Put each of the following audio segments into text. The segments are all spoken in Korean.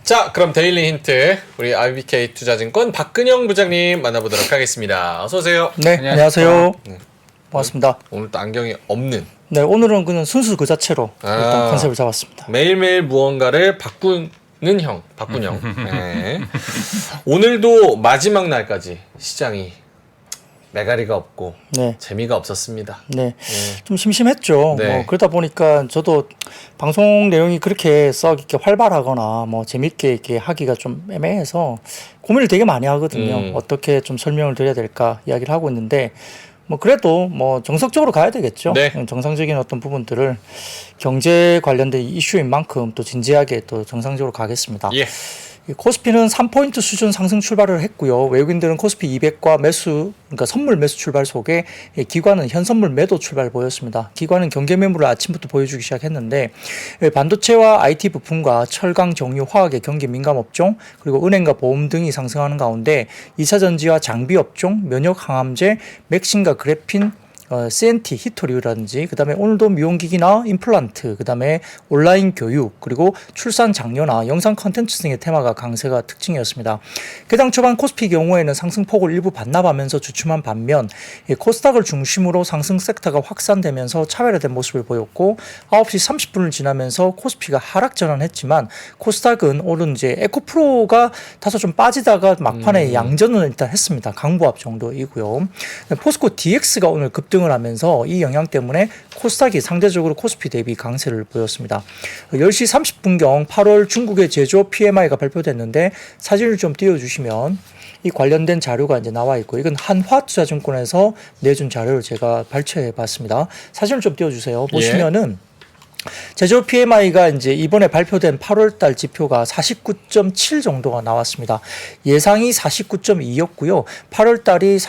자, 그럼 데일리 힌트 우리 IBK 투자증권 박근영 부장님 만나보도록 하겠습니다. 어서 오세요. 네, 안녕하세요. 반갑습니다. 오늘 또 안경이 없는. 네, 오늘은 그냥 순수 그 자체로 일단 컨셉을 잡았습니다. 매일매일 무언가를 바꾸는 형, 박근영. 네. 오늘도 마지막 날까지 시장이 매가리가 없고 네. 재미가 없었습니다. 네, 좀 심심했죠. 네. 뭐 그러다 보니까 저도 방송 내용이 그렇게 썩 이렇게 활발하거나 뭐 재밌게 이렇게 하기가 좀 애매해서 고민을 되게 많이 하거든요. 어떻게 좀 설명을 드려야 될까 이야기를 하고 있는데 뭐 그래도 뭐 정석적으로 가야 되겠죠. 네. 정상적인 어떤 부분들을 경제 관련된 이슈인 만큼 또 진지하게 또 정상적으로 가겠습니다. 예. 코스피는 3포인트 수준 상승 출발을 했고요. 외국인들은 코스피 200과 매수, 그러니까 선물 매수 출발 속에 기관은 현선물 매도 출발 보였습니다. 기관은 경계 매물을 아침부터 보여주기 시작했는데 반도체와 IT 부품과 철강, 정유, 화학의 경기 민감 업종, 그리고 은행과 보험 등이 상승하는 가운데 2차 전지와 장비 업종, 면역 항암제, 맥신과 그래핀, CNT, 히토리라든지 그다음에 오늘도 미용기기나 임플란트, 그다음에 온라인 교육, 그리고 출산 장려나 영상 컨텐츠 등의 테마가 강세가 특징이었습니다. 개장 초반 코스피 경우에는 상승폭을 일부 반납하면서 주춤한 반면 코스닥을 중심으로 상승 섹터가 확산되면서 차별화된 모습을 보였고 9시 30분을 지나면서 코스피가 하락 전환했지만 코스닥은 오른 이제 에코프로가 다소 좀 빠지다가 막판에 양전을 일단 했습니다. 강보합 정도이고요. 포스코 DX가 오늘 급등을 하면서 이 영향 때문에 코스닥이 상대적으로 코스피 대비 강세를 보였습니다. 10시 30분경 8월 중국의 제조 PMI가 발표됐는데 사진을 좀 띄워주시면 이 관련된 자료가 이제 나와 있고 이건 한화투자증권에서 내준 자료를 제가 발췌해 봤습니다. 사진을 좀 띄워주세요. 보시면은 제조 PMI가 이제 이번에 발표된 8월달 지표가 49.7 정도가 나왔습니다. 예상이 49.2였고요. 8월달이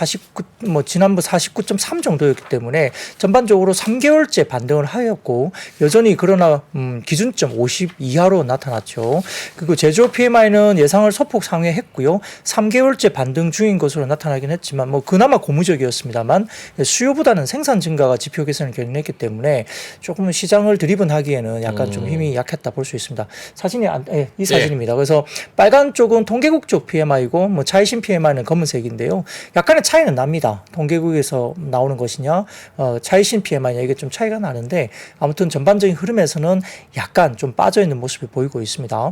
지난번 49.3 정도였기 때문에 전반적으로 3개월째 반등을 하였고 여전히 그러나 기준점 50 이하로 나타났죠. 그리고 제조 PMI는 예상을 소폭 상회했고요. 3개월째 반등 중인 것으로 나타나긴 했지만 뭐 그나마 고무적이었습니다만 수요보다는 생산 증가가 지표 개선을 견인했기 때문에 조금 시장을 하기에는 약간 좀 힘이 약했다 볼 수 있습니다. 사진이 이 사진입니다. 그래서 빨간 쪽은 통계국 쪽 PMI고 뭐 차이신 PMI는 검은색인데요. 약간의 차이는 납니다. 통계국에서 나오는 것이냐, 차이신 PMI냐 이게 좀 차이가 나는데 아무튼 전반적인 흐름에서는 약간 좀 빠져 있는 모습이 보이고 있습니다.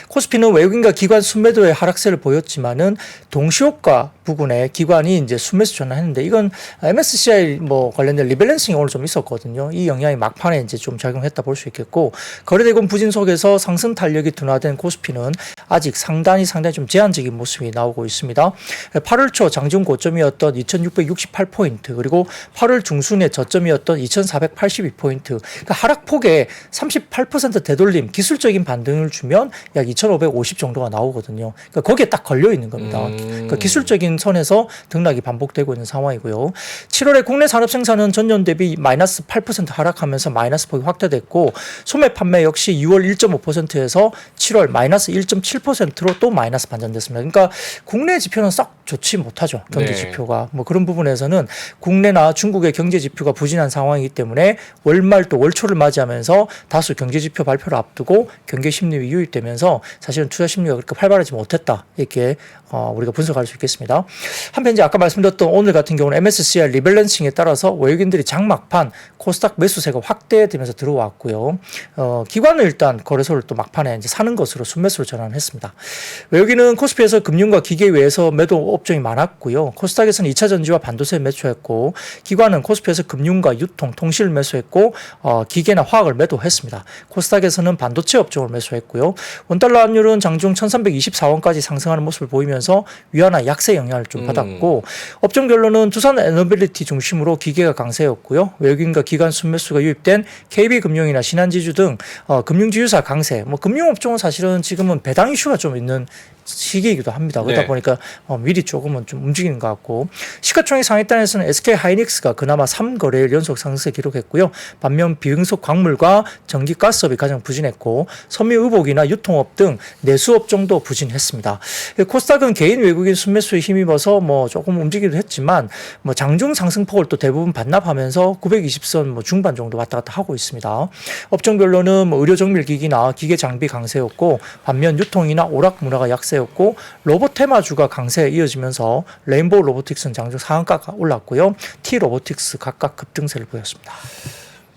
코스피는 외국인과 기관 순매도의 하락세를 보였지만은 동시효과 부분에 기관이 이제 순매수 전환했는데 이건 MSCI 뭐 관련된 리밸런싱이 오늘 좀 있었거든요. 이 영향이 막판에 이제 좀 작용했다 볼 수 있겠고 거래대금 부진 속에서 상승 탄력이 둔화된 코스피는 아직 상당히 좀 제한적인 모습이 나오고 있습니다. 8월 초 장중 고점이었던 2668포인트 그리고 8월 중순의 저점이었던 2482포인트 그러니까 하락폭에 38% 되돌림 기술적인 반등을 주면 약 2,550 정도가 나오거든요. 그러니까 거기에 딱 걸려 있는 겁니다. 그러니까 기술적인 선에서 등락이 반복되고 있는 상황이고요. 7월에 국내 산업 생산은 전년 대비 마이너스 8% 하락하면서 마이너스 폭이 확대됐고 소매 판매 역시 6월 1.5%에서 7월 마이너스 1.7%로 또 마이너스 반전됐습니다. 그러니까 국내 지표는 썩 좋지 못하죠. 경제 지표가. 뭐 그런 부분에서는 국내나 중국의 경제 지표가 부진한 상황이기 때문에 월말 또 월초를 맞이하면서 다수 경제 지표 발표를 앞두고 경계 심리가 유입되면서 사실은 투자 심리가 그렇게 활발하지 못했다. 이렇게 우리가 분석할 수 있겠습니다. 한편 이제 아까 말씀드렸던 오늘 같은 경우는 MSCI 리밸런싱에 따라서 외국인들이 장막판 코스닥 매수세가 확대되면서 들어왔고요. 기관은 일단 거래소를 또 막판에 이제 사는 것으로 순매수로 전환했습니다. 외국인은 코스피에서 금융과 기계 외에서 매도 업종이 많았고요. 코스닥에서는 2차 전지와 반도체 매수했고 기관은 코스피에서 금융과 유통, 통신을 매수했고 기계나 화학을 매도했습니다. 코스닥에서는 반도체 업종을 매수했고요. 원달러 환율은 장중 1324원까지 상승하는 모습을 보이면서 위안화 약세 영향을 좀 받았고 업종별로는 두산 에너빌리티 중심으로 기계가 강세였고요. 외국인과 기관 순매수가 유입된 KB금융이나 신한지주 등 금융지주사 강세. 뭐 금융업종은 사실은 지금은 배당 이슈가 좀 있는 시기이기도 합니다. 그러다 네. 보니까 미리 조금은 좀 움직이는 것 같고 시가총액 상위단에서는 SK 하이닉스가 그나마 3거래일 연속 상승세 기록했고요. 반면 비응속 광물과 전기 가스업이 가장 부진했고 섬유의복이나 유통업 등 내수업 정도 부진했습니다. 코스닥은 개인 외국인 순매수에 힘입어서 뭐 조금 움직이기도 했지만 뭐 장중 상승폭을 또 대부분 반납하면서 920선 뭐 중반 정도 왔다 갔다 하고 있습니다. 업종별로는 뭐 의료 정밀기기나 기계 장비 강세였고 반면 유통이나 오락 문화가 약세였고 로봇 테마주가 강세에 이어지면서 레인보우 로보틱스는 장중 상한가가 올랐고요. T 로보틱스 각각 급등세를 보였습니다.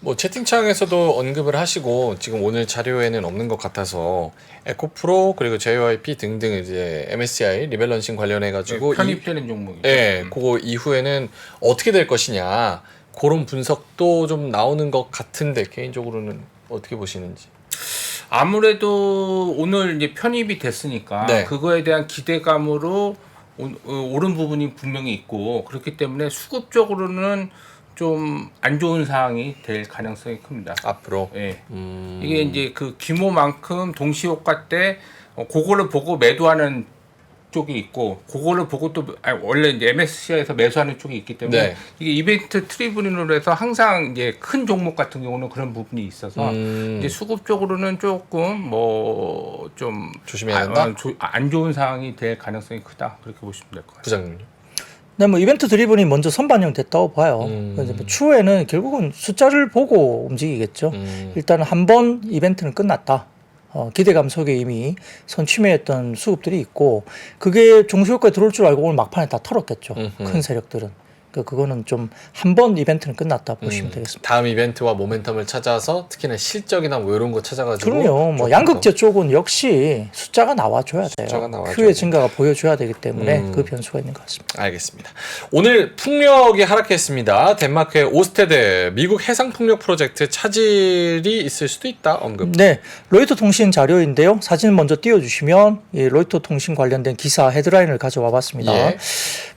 뭐 채팅창에서도 언급을 하시고 지금 오늘 자료에는 없는 것 같아서 에코프로 그리고 JYP 등등 이제 MSCI 리밸런싱 관련해 가지고 편입되는 종목이죠. 네, 그거 이후에는 어떻게 될 것이냐 그런 분석도 좀 나오는 것 같은데 개인적으로는 어떻게 보시는지. 아무래도 오늘 이제 편입이 됐으니까 네. 그거에 대한 기대감으로 오른 부분이 분명히 있고 그렇기 때문에 수급적으로는 좀 안 좋은 상황이 될 가능성이 큽니다. 앞으로. 예. 이게 이제 그 규모만큼 동시효과 때 그거를 보고 매도하는 쪽이 있고 그거를 보고 또 원래 이제 MSCI에서 매수하는 쪽이 있기 때문에 네. 이게 이벤트 트리뷴으로 해서 항상 이제 큰 종목 같은 경우는 그런 부분이 있어서 이제 수급적으로는 조금 뭐 좀 조심해야 한다? 안 좋은 상황이 될 가능성이 크다 그렇게 보시면 될 것 같아요. 부장님. 네, 뭐 이벤트 드리븐이 먼저 선반영 됐다고 봐요. 그래서 뭐 추후에는 결국은 숫자를 보고 움직이겠죠. 일단 한 번 이벤트는 끝났다. 기대감 속에 이미 선취매했던 수급들이 있고 그게 종수효과에 들어올 줄 알고 오늘 막판에 다 털었겠죠. 큰 세력들은. 그거는 좀 한 번 이벤트는 끝났다 보시면 되겠습니다. 다음 이벤트와 모멘텀을 찾아서 특히나 실적이나 뭐 이런 거 찾아가지고. 그럼요. 뭐 조금 양극재 쪽은 역시 숫자가 나와줘야 돼요. 숫자가 나와줘야 Q의 돼요. 증가가 보여줘야 되기 때문에 그 변수가 있는 것 같습니다. 알겠습니다. 오늘 풍력이 하락했습니다. 덴마크의 오스테드 미국 해상 풍력 프로젝트 차질이 있을 수도 있다 언급. 네, 로이터 통신 자료인데요. 사진 먼저 띄워주시면 이 로이터 통신 관련된 기사 헤드라인을 가져와 봤습니다. 예.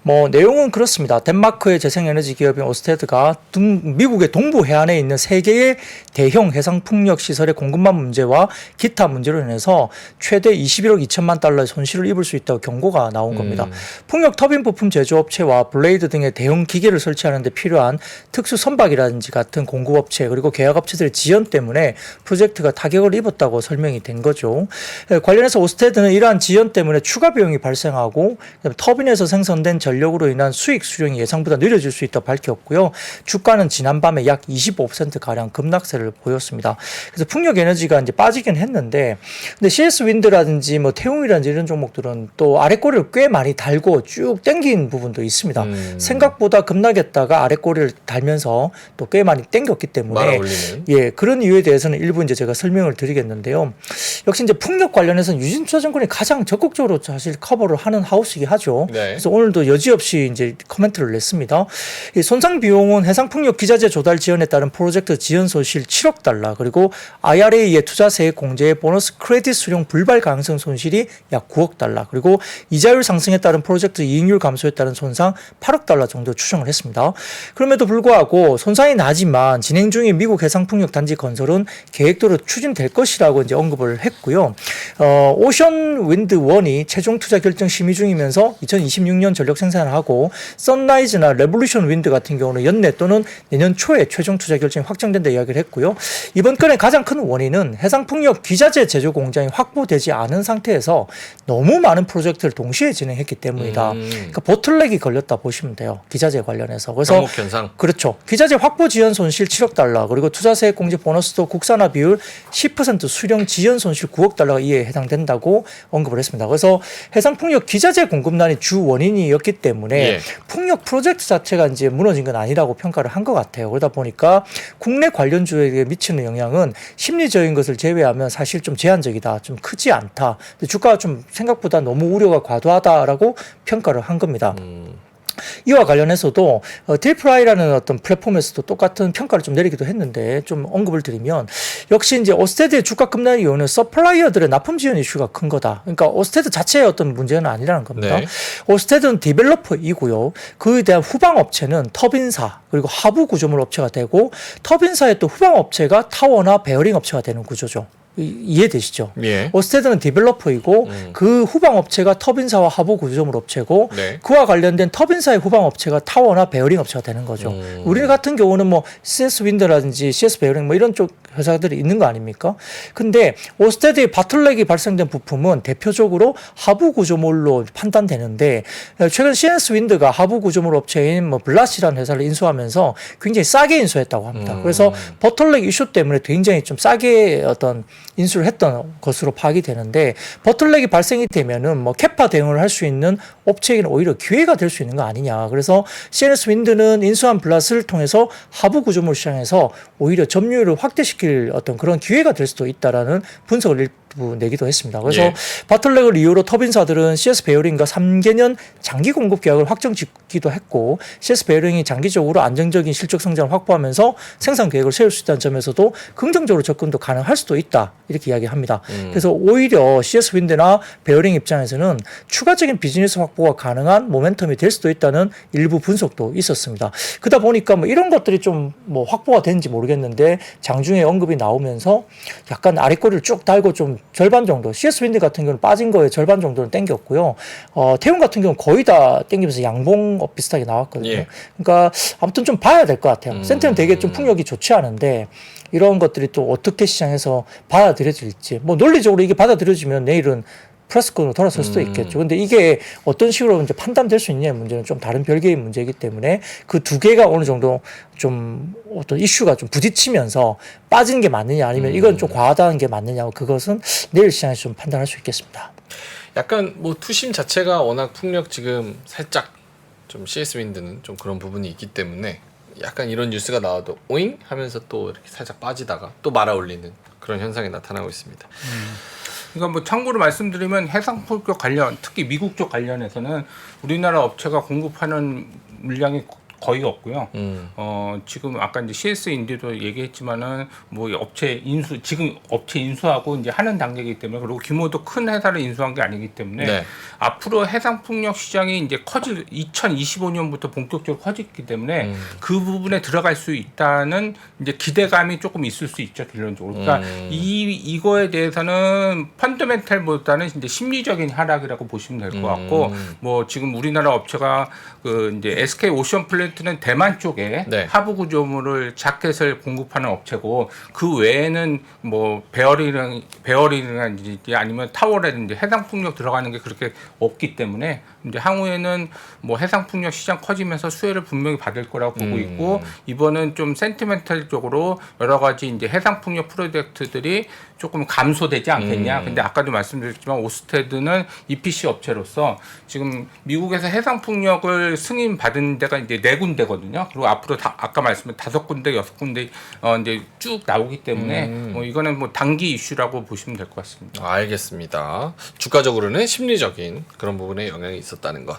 뭐 내용은 그렇습니다. 덴마크의 재생에너지 기업인 오스테드가 미국의 동부 해안에 있는 세 개의 대형 해상 풍력 시설의 공급망 문제와 기타 문제로 인해서 최대 21억 2천만 달러의 손실을 입을 수 있다고 경고가 나온 겁니다. 풍력 터빈 부품 제조업체와 블레이드 등의 대형 기계를 설치하는 데 필요한 특수 선박이라든지 같은 공급업체 그리고 계약업체들의 지연 때문에 프로젝트가 타격을 입었다고 설명이 된 거죠. 관련해서 오스테드는 이러한 지연 때문에 추가 비용이 발생하고 터빈에서 생성된 전력으로 인한 수익 수령이 예상보다 느려질 수 있다고 밝혔고요. 주가는 지난밤에 약 25%가량 급락세를 보였습니다. 그래서 풍력 에너지가 이제 빠지긴 했는데 근데 CS 윈드라든지 뭐 태웅이라든지 이런 종목들은 또 아랫꼬리를 꽤 많이 달고 쭉 당긴 부분도 있습니다. 생각보다 급락했다가 아랫꼬리를 달면서 또 꽤 많이 당겼기 때문에 말아올리는. 예, 그런 이유에 대해서는 일부 이제 제가 설명을 드리겠는데요. 역시 이제 풍력 관련해서는 유진투자증권이 가장 적극적으로 사실 커버를 하는 하우스이긴 하죠. 네. 그래서 오늘도 여지없이 이제 코멘트를 냈습니다. 이 손상 비용은 해상풍력 기자재 조달 지원에 따른 프로젝트 지연 소실 7억 달러 그리고 IRA의 투자세액 공제의 보너스 크레딧 수령 불발 가능성 손실이 약 9억 달러 그리고 이자율 상승에 따른 프로젝트 이익률 감소에 따른 손상 8억 달러 정도 추정을 했습니다. 그럼에도 불구하고 손상이 나지만 진행 중인 미국 해상풍력 단지 건설은 계획대로 추진될 것이라고 이제 언급을 했고요. 오션 윈드 1이 최종 투자 결정 심의 중이면서 2026년 전력 생산을 하고 선라이즈나 레볼루션 윈드 같은 경우는 연내 또는 내년 초에 최종 투자 결정이 확정된다 이야기를 했고요. 이번 건의 가장 큰 원인은 해상풍력 기자재 제조 공장이 확보되지 않은 상태에서 너무 많은 프로젝트를 동시에 진행했기 때문이다. 그러니까 보틀렉이 걸렸다 보시면 돼요. 기자재 관련해서. 그래서 한국 현상. 그렇죠. 기자재 확보 지연 손실 7억 달러 그리고 투자세액 공제 보너스도 국산화 비율 10% 수령 지연 손실 9억 달러가 이에 해당된다고 언급을 했습니다. 그래서 해상풍력 기자재 공급난이 주 원인이었기 때문에 예. 풍력 프로젝트 자체가 이제 무너진 건 아니라고 평가를 한 것 같아요. 그러다 보니까 국내 관련주에게 미치는 영향은 심리적인 것을 제외하면 사실 좀 제한적이다. 좀 크지 않다. 근데 주가가 좀 생각보다 너무 우려가 과도하다라고 평가를 한 겁니다. 이와 관련해서도 딜프라이라는 어떤 플랫폼에서도 똑같은 평가를 좀 내리기도 했는데 좀 언급을 드리면 역시 이제 오스테드의 주가 급락의 이유는 서플라이어들의 납품 지연 이슈가 큰 거다. 그러니까 오스테드 자체의 어떤 문제는 아니라는 겁니다. 네. 오스테드는 디벨로퍼이고요. 그에 대한 후방 업체는 터빈사 그리고 하부 구조물 업체가 되고 터빈사의 또 후방 업체가 타워나 베어링 업체가 되는 구조죠. 이해되시죠? 예. 오스테드는 디벨로퍼이고 그 후방 업체가 터빈사와 하부 구조물 업체고 네. 그와 관련된 터빈사의 후방 업체가 타워나 베어링 업체가 되는 거죠. 우리 같은 경우는 뭐 CS 윈드라든지 CS 베어링 뭐 이런 쪽 회사들이 있는 거 아닙니까? 근데 오스테드의 바틀렉이 발생된 부품은 대표적으로 하부 구조물로 판단되는데 최근 CS 윈드가 하부 구조물 업체인 뭐 블라시라는 회사를 인수하면서 굉장히 싸게 인수했다고 합니다. 그래서 버틀렉 이슈 때문에 굉장히 좀 싸게 어떤 인수를 했던 것으로 파악이 되는데 버틀렉이 발생이 되면은 뭐 캐파 대응을 할 수 있는 업체에게는 오히려 기회가 될 수 있는 거 아니냐. 그래서 CS 윈드는 인수한 블라스를 통해서 하부 구조물 시장에서 오히려 점유율을 확대시킬 어떤 그런 기회가 될 수도 있다라는 분석을 일부 내기도 했습니다. 그래서 예. 바틀렉을 이유로 터빈사들은 CS 베어링과 3개년 장기 공급 계약을 확정 짓기도 했고 CS 베어링이 장기적으로 안정적인 실적 성장을 확보하면서 생산 계획을 세울 수 있다는 점에서도 긍정적으로 접근도 가능할 수도 있다 이렇게 이야기합니다. 그래서 오히려 CS 윈드나 베어링 입장에서는 추가적인 비즈니스 확보가 가능한 모멘텀이 될 수도 있다는 일부 분석도 있었습니다. 그러다 보니까 뭐 이런 것들이 좀 뭐 확보가 되는지 모르겠는데 장중에 언급이 나오면서 약간 아랫꼬리를 쭉 달고 좀 절반 정도 CS 윈드 같은 경우는 빠진 거에 절반 정도는 땡겼고요. 태운 같은 경우는 거의 다 땡기면서 양봉 비슷하게 나왔거든요. 예. 그러니까 아무튼 좀 봐야 될 것 같아요. 센터는 되게 좀 풍력이 좋지 않은데 이런 것들이 또 어떻게 시장에서 받아들여질지 뭐 논리적으로 이게 받아들여지면 내일은 플러스권으로 돌아설 수도 있겠죠. 근데 이게 어떤 식으로 이제 판단될 수 있냐의 문제는 좀 다른 별개의 문제이기 때문에 그 두 개가 어느 정도 좀 어떤 이슈가 좀 부딪히면서 빠지는 게 맞느냐 아니면 이건 좀 과하다는 게 맞느냐 그것은 내일 시장에서 좀 판단할 수 있겠습니다. 약간 뭐 투심 자체가 워낙 풍력 지금 살짝 좀 CS 윈드는 좀 그런 부분이 있기 때문에 약간 이런 뉴스가 나와도 오잉 하면서 또 이렇게 살짝 빠지다가 또 말아 올리는 그런 현상이 나타나고 있습니다. 그러니까 뭐 참고로 말씀드리면 해상폭격 관련, 특히 미국 쪽 관련해서는 우리나라 업체가 공급하는 물량이 거의 없고요. 지금 아까 이제 CS 인디도 얘기했지만은 뭐 업체 인수 지금 업체 인수하고 이제 하는 단계이기 때문에 그리고 규모도 큰 회사를 인수한 게 아니기 때문에 네. 앞으로 해상 풍력 시장이 이제 2025년부터 본격적으로 커지기 때문에 그 부분에 들어갈 수 있다는 이제 기대감이 조금 있을 수 있죠, 결론적으로. 그러니까 이거에 대해서는 펀더멘탈보다는 이제 심리적인 하락이라고 보시면 될 것 같고 뭐 지금 우리나라 업체가 그 이제 SK 오션 플랜트는 대만 쪽에 네. 하부 구조물을 자켓을 공급하는 업체고 그 외에는 뭐 베어링이라든지 아니면 타워라든지 해상 풍력 들어가는 게 그렇게 없기 때문에 이제 향후에는 뭐 해상 풍력 시장 커지면서 수혜를 분명히 받을 거라고 보고 있고 이번은 좀 센티멘탈적으로 여러 가지 이제 해상 풍력 프로젝트들이 조금 감소되지 않겠냐. 근데 아까도 말씀드렸지만 오스테드는 EPC 업체로서 지금 미국에서 해상 풍력을 승인 받은 데가 이제 4군데거든요. 그리고 앞으로 아까 말씀드린 5군데, 6군데 이제 쭉 나오기 때문에 뭐 이거는 뭐 단기 이슈라고 보시면 될 것 같습니다. 알겠습니다. 주가적으로는 심리적인 그런 부분에 영향이 있었다는 것.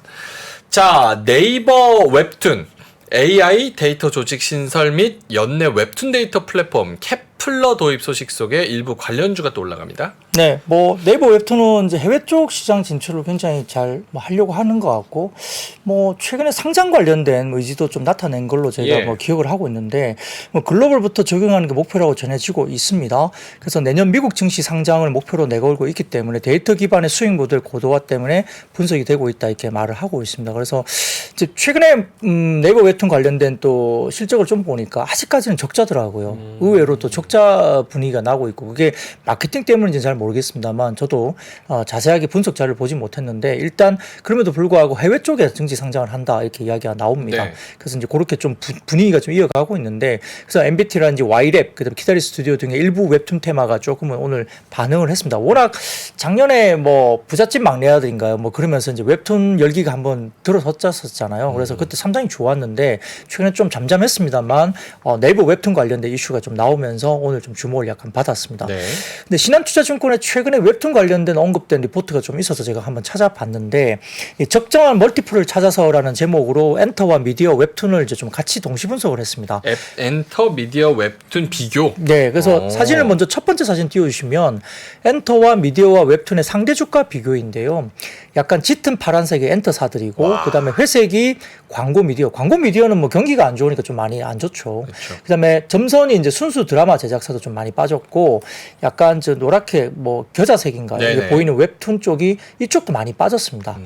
자, 네이버 웹툰 AI 데이터 조직 신설 및 연내 웹툰 데이터 플랫폼 캡플러 도입 소식 속에 일부 관련주가 또 올라갑니다. 네, 뭐 네이버 웹툰은 이제 해외 쪽 시장 진출을 굉장히 잘 뭐 하려고 하는 것 같고, 뭐 최근에 상장 관련된 의지도 좀 나타낸 걸로 저희가 예. 뭐 기억을 하고 있는데, 뭐 글로벌부터 적용하는 게 목표라고 전해지고 있습니다. 그래서 내년 미국 증시 상장을 목표로 내걸고 있기 때문에 데이터 기반의 수익 모델 고도화 때문에 분석이 되고 있다 이렇게 말을 하고 있습니다. 그래서 이제 최근에 네이버 웹툰 관련된 또 실적을 좀 보니까 아직까지는 적자더라고요. 의외로 또 적자 분위기가 나고 있고, 그게 마케팅 때문인지 잘 모르겠습니다만 저도 자세하게 분석 자료를 보지 못했는데 일단 그럼에도 불구하고 해외 쪽에 증시 상장을 한다 이렇게 이야기가 나옵니다. 네. 그래서 이제 그렇게 좀 분위기가 좀 이어가고 있는데, 그래서 MBT라든지 Y랩 그다음 키다리 스튜디오 등의 일부 웹툰 테마가 조금은 오늘 반응을 했습니다. 워낙 작년에 뭐 부잣집 막내 아들인가요? 뭐 그러면서 이제 웹툰 열기가 한번 들어섰잖아요. 그래서 그때 상당히 좋았는데 최근에 좀 잠잠했습니다만 네이버 웹툰 관련된 이슈가 좀 나오면서 오늘 좀 주목을 약간 받았습니다. 네. 근데 신한투자증권 증권에 최근에 웹툰 관련된 언급된 리포트가 좀 있어서 제가 한번 찾아봤는데 이 적정한 멀티플을 찾아서라는 제목으로 엔터와 미디어 웹툰을 이제 좀 같이 동시 분석을 했습니다. 엔터 미디어 웹툰 비교. 네, 그래서 사진을 먼저 첫 번째 사진 띄워주시면 엔터와 미디어와 웹툰의 상대 주가 비교인데요. 약간 짙은 파란색이 엔터사들이고 그다음에 회색이 광고 미디어는 뭐 경기가 안 좋으니까 좀 많이 안 좋죠. 그쵸. 그다음에 점선이 이제 순수 드라마 제작사도 좀 많이 빠졌고 약간 저 노랗게 뭐 겨자색인가요? 네네. 이게 보이는 웹툰 쪽이 이쪽도 많이 빠졌습니다.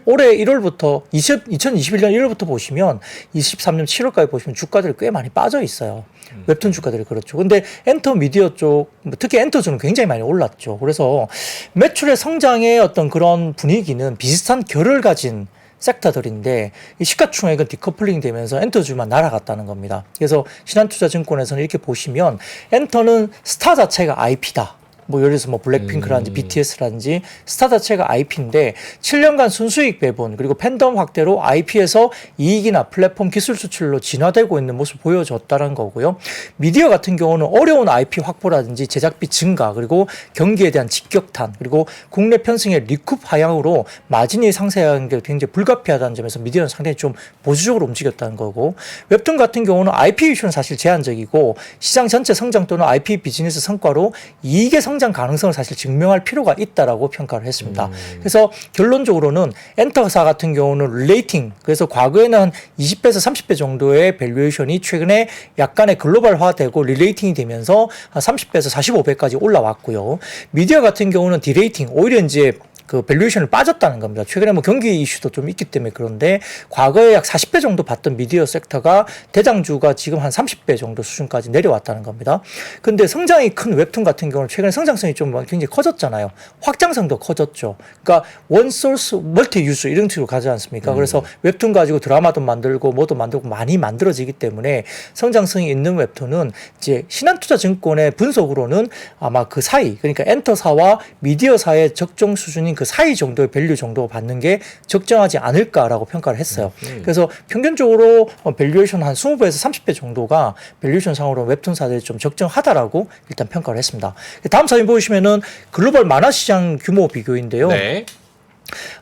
올해 1월부터 2021년 1월부터 보시면 23년 7월까지 보시면 주가들이 꽤 많이 빠져 있어요. 웹툰 주가들이 그렇죠. 근데 엔터 미디어 쪽, 특히 엔터주는 굉장히 많이 올랐죠. 그래서 매출의 성장의 어떤 그런 분위기는 비슷한 결을 가진 섹터들인데 이 시가총액은 디커플링 되면서 엔터주만 날아갔다는 겁니다. 그래서 신한투자증권에서는 이렇게 보시면 엔터는 스타 자체가 IP다. 뭐 예를 들어서 뭐 블랙핑크라든지 BTS라든지 스타 자체가 IP인데 7년간 순수익 배분 그리고 팬덤 확대로 IP에서 이익이나 플랫폼 기술 수출로 진화되고 있는 모습을 보여줬다는 거고요. 미디어 같은 경우는 어려운 IP 확보라든지 제작비 증가 그리고 경기에 대한 직격탄 그리고 국내 편승의 리쿱 하향으로 마진이 상승하는 게 굉장히 불가피하다는 점에서 미디어는 상당히 좀 보수적으로 움직였다는 거고 웹툰 같은 경우는 IP 이슈는 사실 제한적이고 시장 전체 성장 또는 IP 비즈니스 성과로 이익의 성장 가능성을 사실 증명할 필요가 있다라고 평가를 했습니다. 그래서 결론적으로는 엔터사 같은 경우는 릴레이팅 그래서 과거에는 한 20배에서 30배 정도의 밸류에이션이 최근에 약간의 글로벌화되고 릴레이팅이 되면서 한 30배에서 45배까지 올라왔고요. 미디어 같은 경우는 디레이팅 오히려 이제 그 밸류에이션을 빠졌다는 겁니다. 최근에 뭐 경기 이슈도 좀 있기 때문에 그런데 과거에 약 40배 정도 받던 미디어 섹터가 대장주가 지금 한 30배 정도 수준까지 내려왔다는 겁니다. 근데 성장이 큰 웹툰 같은 경우는 최근에 성장성이 좀 굉장히 커졌잖아요. 확장성도 커졌죠. 그러니까 원소스 멀티 유즈 이런 식으로 가지 않습니까? 그래서 웹툰 가지고 드라마도 만들고 뭐도 만들고 많이 만들어지기 때문에 성장성이 있는 웹툰은 이제 신한투자증권의 분석으로는 아마 그 사이 그러니까 엔터사와 미디어사의 적정 수준인 그 사이 정도의 밸류 정도 받는 게 적정하지 않을까라고 평가를 했어요. 그래서 평균적으로 밸류에이션 한 20배에서 30배 정도가 밸류에이션 상으로 웹툰사들이 좀 적정하다라고 일단 평가를 했습니다. 다음 사진 보시면은 글로벌 만화시장 규모 비교인데요. 네.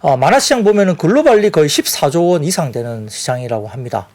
만화시장 보면은 글로벌리 거의 14조 원 이상 되는 시장이라고 합니다.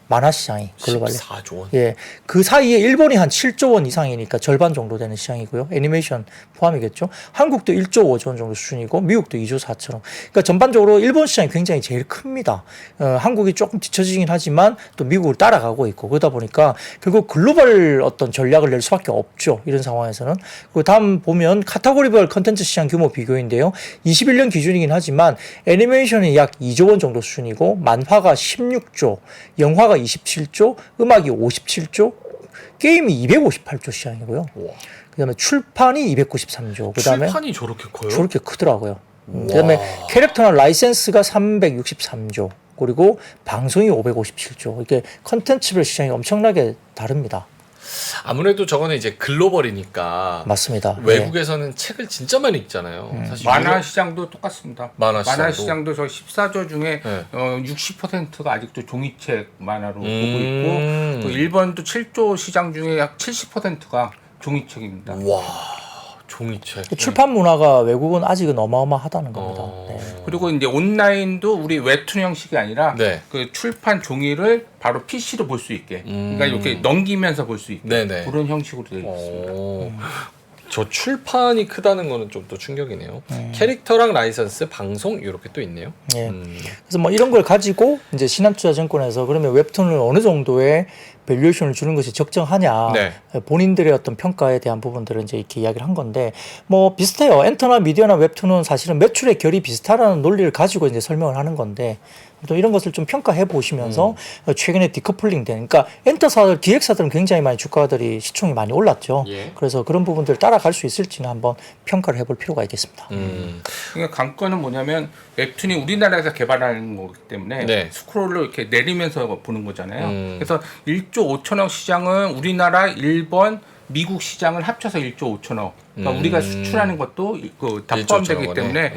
만화시장이 글로벌리. 14조 원. 예. 그 사이에 일본이 한 7조 원 이상이니까 절반 정도 되는 시장이고요. 애니메이션 포함이겠죠. 한국도 1조 5천 원 정도 수준이고 미국도 2조 4천 원. 그러니까 전반적으로 일본 시장이 굉장히 제일 큽니다. 한국이 조금 뒤처지긴 하지만 또 미국을 따라가고 있고 그러다 보니까 결국 글로벌 어떤 전략을 낼 수밖에 없죠. 이런 상황에서는. 그리고 다음 보면 카테고리별 컨텐츠 시장 규모 비교인데요. 21년 기준이긴 하지만 애니메이션이 약 2조 원 정도 수준이고 만화가 16조, 영화가 27조, 음악이 57조, 게임이 258조 시장이고요. 우와. 그다음에 출판이 293조. 그다음에 출판이 저렇게 커요? 저렇게 크더라고요. 그다음에 캐릭터나 라이센스가 363조. 그리고 방송이 557조. 이게 컨텐츠별 시장이 엄청나게 다릅니다. 아무래도 저거는 이제 글로벌이니까 맞습니다. 외국에서는 책을 진짜 많이 읽잖아요. 사실 만화 시장도 똑같습니다. 만화 시장도 저 14조 중에 네. 60%가 아직도 종이책 만화로 보고 있고 또 일본도 7조 시장 중에 약 70%가 종이책입니다. 와 종이책. 출판 문화가 외국은 아직은 어마어마하다는 겁니다. 네. 그리고 이제 온라인도 우리 웹툰 형식이 아니라 네. 그 출판 종이를 바로 PC로 볼 수 있게, 그러니까 이렇게 넘기면서 볼 수 있게 네네. 그런 형식으로 되어 있습니다. 저 출판이 크다는 거는 좀 또 충격이네요. 캐릭터랑 라이선스, 방송 이렇게 또 있네요. 예. 그래서 뭐 이런 걸 가지고 이제 신한투자증권에서 그러면 웹툰을 어느 정도의 밸류에이션을 주는 것이 적정하냐 네. 본인들의 어떤 평가에 대한 부분들을 이제 이렇게 이야기를 한 건데 뭐 비슷해요. 엔터나 미디어나 웹툰은 사실은 매출의 결이 비슷하다는 논리를 가지고 이제 설명을 하는 건데 또 이런 것을 좀 평가해 보시면서 최근에 디커플링 된 그러니까 엔터사들 기획사들은 굉장히 많이 주가들이 시총이 많이 올랐죠. 예. 그래서 그런 부분들을 따라갈 수 있을지는 한번 평가를 해볼 필요가 있겠습니다. 그러니까 관건은 뭐냐면 웹툰이 우리나라에서 개발하는 거기 때문에 네. 스크롤로 이렇게 내리면서 보는 거잖아요. 그래서 1조 5천억 시장은 우리나라, 일본, 미국 시장을 합쳐서 1조 5천억. 그러니까 우리가 수출하는 것도 다 1조 포함되기 5천억 원에. 때문에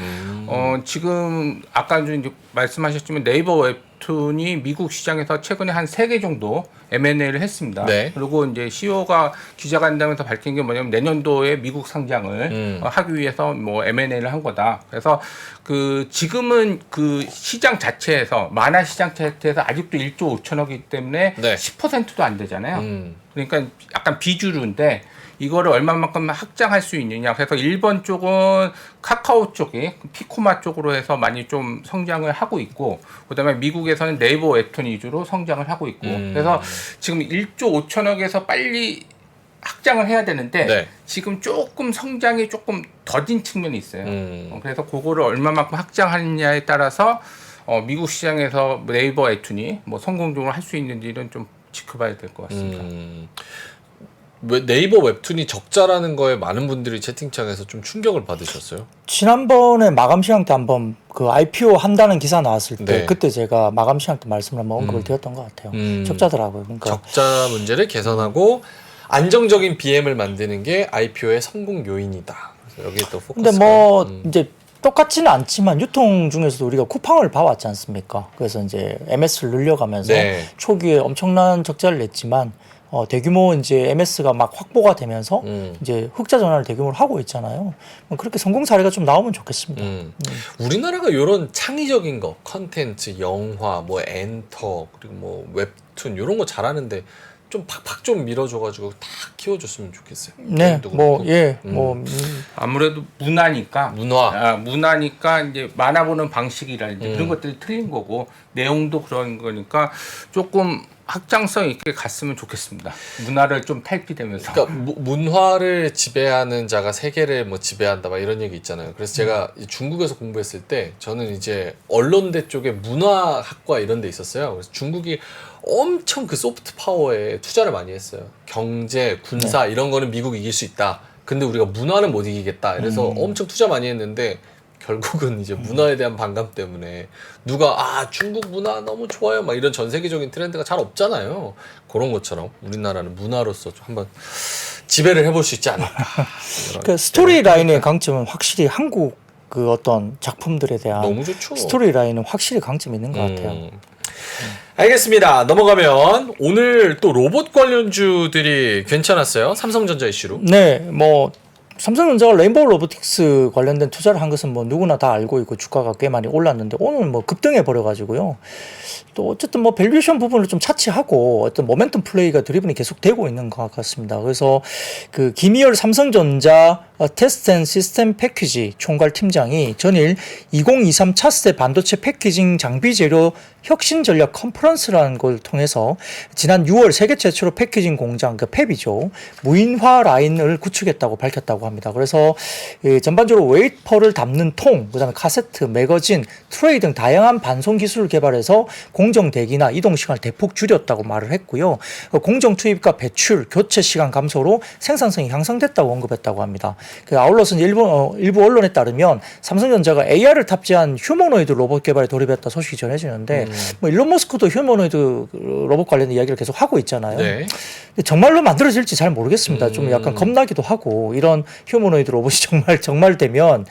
지금 아까 이제 말씀하셨지만 네이버 웹툰이 미국 시장에서 최근에 한 3개 정도 M&A를 했습니다. 네. 그리고 이제 CEO가 기자간담회에서 밝힌 게 뭐냐면 내년도에 미국 상장을 하기 위해서 뭐 M&A를 한 거다. 그래서 그 지금은 그 시장 자체에서 만화 시장 자체에서 아직도 1조 5천억이기 때문에 네. 10%도 안 되잖아요. 그러니까 약간 비주류인데 이거를 얼마만큼 확장할 수 있느냐. 그래서 일본 쪽은 카카오 쪽이 피코마 쪽으로 해서 많이 좀 성장을 하고 있고, 그다음에 미국에서는 네이버 웹툰 위주로 성장을 하고 있고, 그래서 지금 1조 5천억에서 빨리 확장을 해야 되는데 네. 지금 조금 성장이 조금 더딘 측면이 있어요. 그래서 그거를 얼마만큼 확장하느냐에 따라서 미국 시장에서 네이버 웹툰이 뭐 성공적으로 할 수 있는지는 좀 지켜봐야 될 것 같습니다. 왜 네이버 웹툰이 적자라는 거에 많은 분들이 채팅창에서 좀 충격을 받으셨어요. 지난번에 마감 시황 때 한번 그 IPO 한다는 기사 나왔을 때 네. 그때 제가 마감 시황 때 말씀을 한번 언급을 드렸던 것 같아요. 적자더라고요. 그러니까 적자 문제를 개선하고 안정적인 BM을 만드는 게 IPO의 성공 요인이다. 그래서 여기에 또 포커스가. 근데 뭐 이제 똑같지는 않지만 유통 중에서도 우리가 쿠팡을 봐왔지 않습니까? 그래서 이제 MS를 늘려가면서 네. 초기에 엄청난 적자를 냈지만 대규모 이제 MS가 막 확보가 되면서 이제 흑자 전환을 대규모로 하고 있잖아요. 그렇게 성공 사례가 좀 나오면 좋겠습니다. 우리나라가 이런 창의적인 거, 컨텐츠, 영화, 뭐 엔터, 그리고 뭐 웹툰 이런 거 잘하는데 좀 팍팍 좀 밀어줘가지고 다 키워줬으면 좋겠어요. 네, 뭐 예, 뭐 아무래도 문화니까 문화. 이제 만화 보는 방식이라든지 그런 것들이 틀린 거고 내용도 그런 거니까 조금 확장성 있게 갔으면 좋겠습니다. 문화를 좀 탈피되면서. 그러니까 문화를 지배하는 자가 세계를 뭐 지배한다 막 이런 얘기 있잖아요. 그래서 제가 중국에서 공부했을 때 저는 이제 언론대 쪽에 문화학과 이런 데 있었어요. 그래서 중국이 엄청 그 소프트 파워에 투자를 많이 했어요. 경제, 군사 이런 거는 미국이 이길 수 있다. 근데 우리가 문화는 못 이기겠다. 그래서 엄청 투자 많이 했는데 결국은 이제 문화에 대한 반감 때문에 누가 중국 문화 너무 좋아요 막 이런 전 세계적인 트렌드가 잘 없잖아요. 그런 것처럼 우리나라는 문화로서 좀 한번 지배를 해볼 수 있지 않을까. 그 스토리 라인의 강점은 확실히 한국 그 어떤 작품들에 대한 너무 좋죠. 스토리 라인은 확실히 강점이 있는 것 같아요. 알겠습니다. 넘어가면 오늘 또 로봇 관련주들이 괜찮았어요. 삼성전자 이슈로. 네, 뭐 삼성전자가 레인보우 로보틱스 관련된 투자를 한 것은 뭐 누구나 다 알고 있고 주가가 꽤 많이 올랐는데 오늘 뭐 급등해 버려 가지고요. 또 어쨌든 뭐 밸류에이션 부분을 좀 차치하고 어떤 모멘텀 플레이가 드리븐이 계속 되고 있는 것 같습니다. 그래서 그 김희열 삼성전자 테스트 앤 시스템 패키지 총괄 팀장이 전일 2023 차세대 반도체 패키징 장비 재료 혁신 전략 컨퍼런스라는 걸 통해서 지난 6월 세계 최초로 패키징 공장 그 팹이죠. 무인화 라인을 구축했다고 밝혔다고 합니다. 그래서 전반적으로 웨이퍼를 담는 통, 그다음에 카세트, 매거진, 트레이 등 다양한 반송 기술을 개발해서 공정 대기나 이동 시간을 대폭 줄였다고 말을 했고요. 공정 투입과 배출, 교체 시간 감소로 생산성이 향상됐다고 언급했다고 합니다. 아울러서 일부 언론에 따르면 삼성전자가 AR을 탑재한 휴머노이드 로봇 개발에 돌입했다 소식이 전해지는데 뭐 일론 머스크도 휴머노이드 로봇 관련된 이야기를 계속 하고 있잖아요. 네. 근데 정말로 만들어질지 잘 모르겠습니다. 좀 약간 겁나기도 하고 이런 휴머노이드 로봇이 정말 되면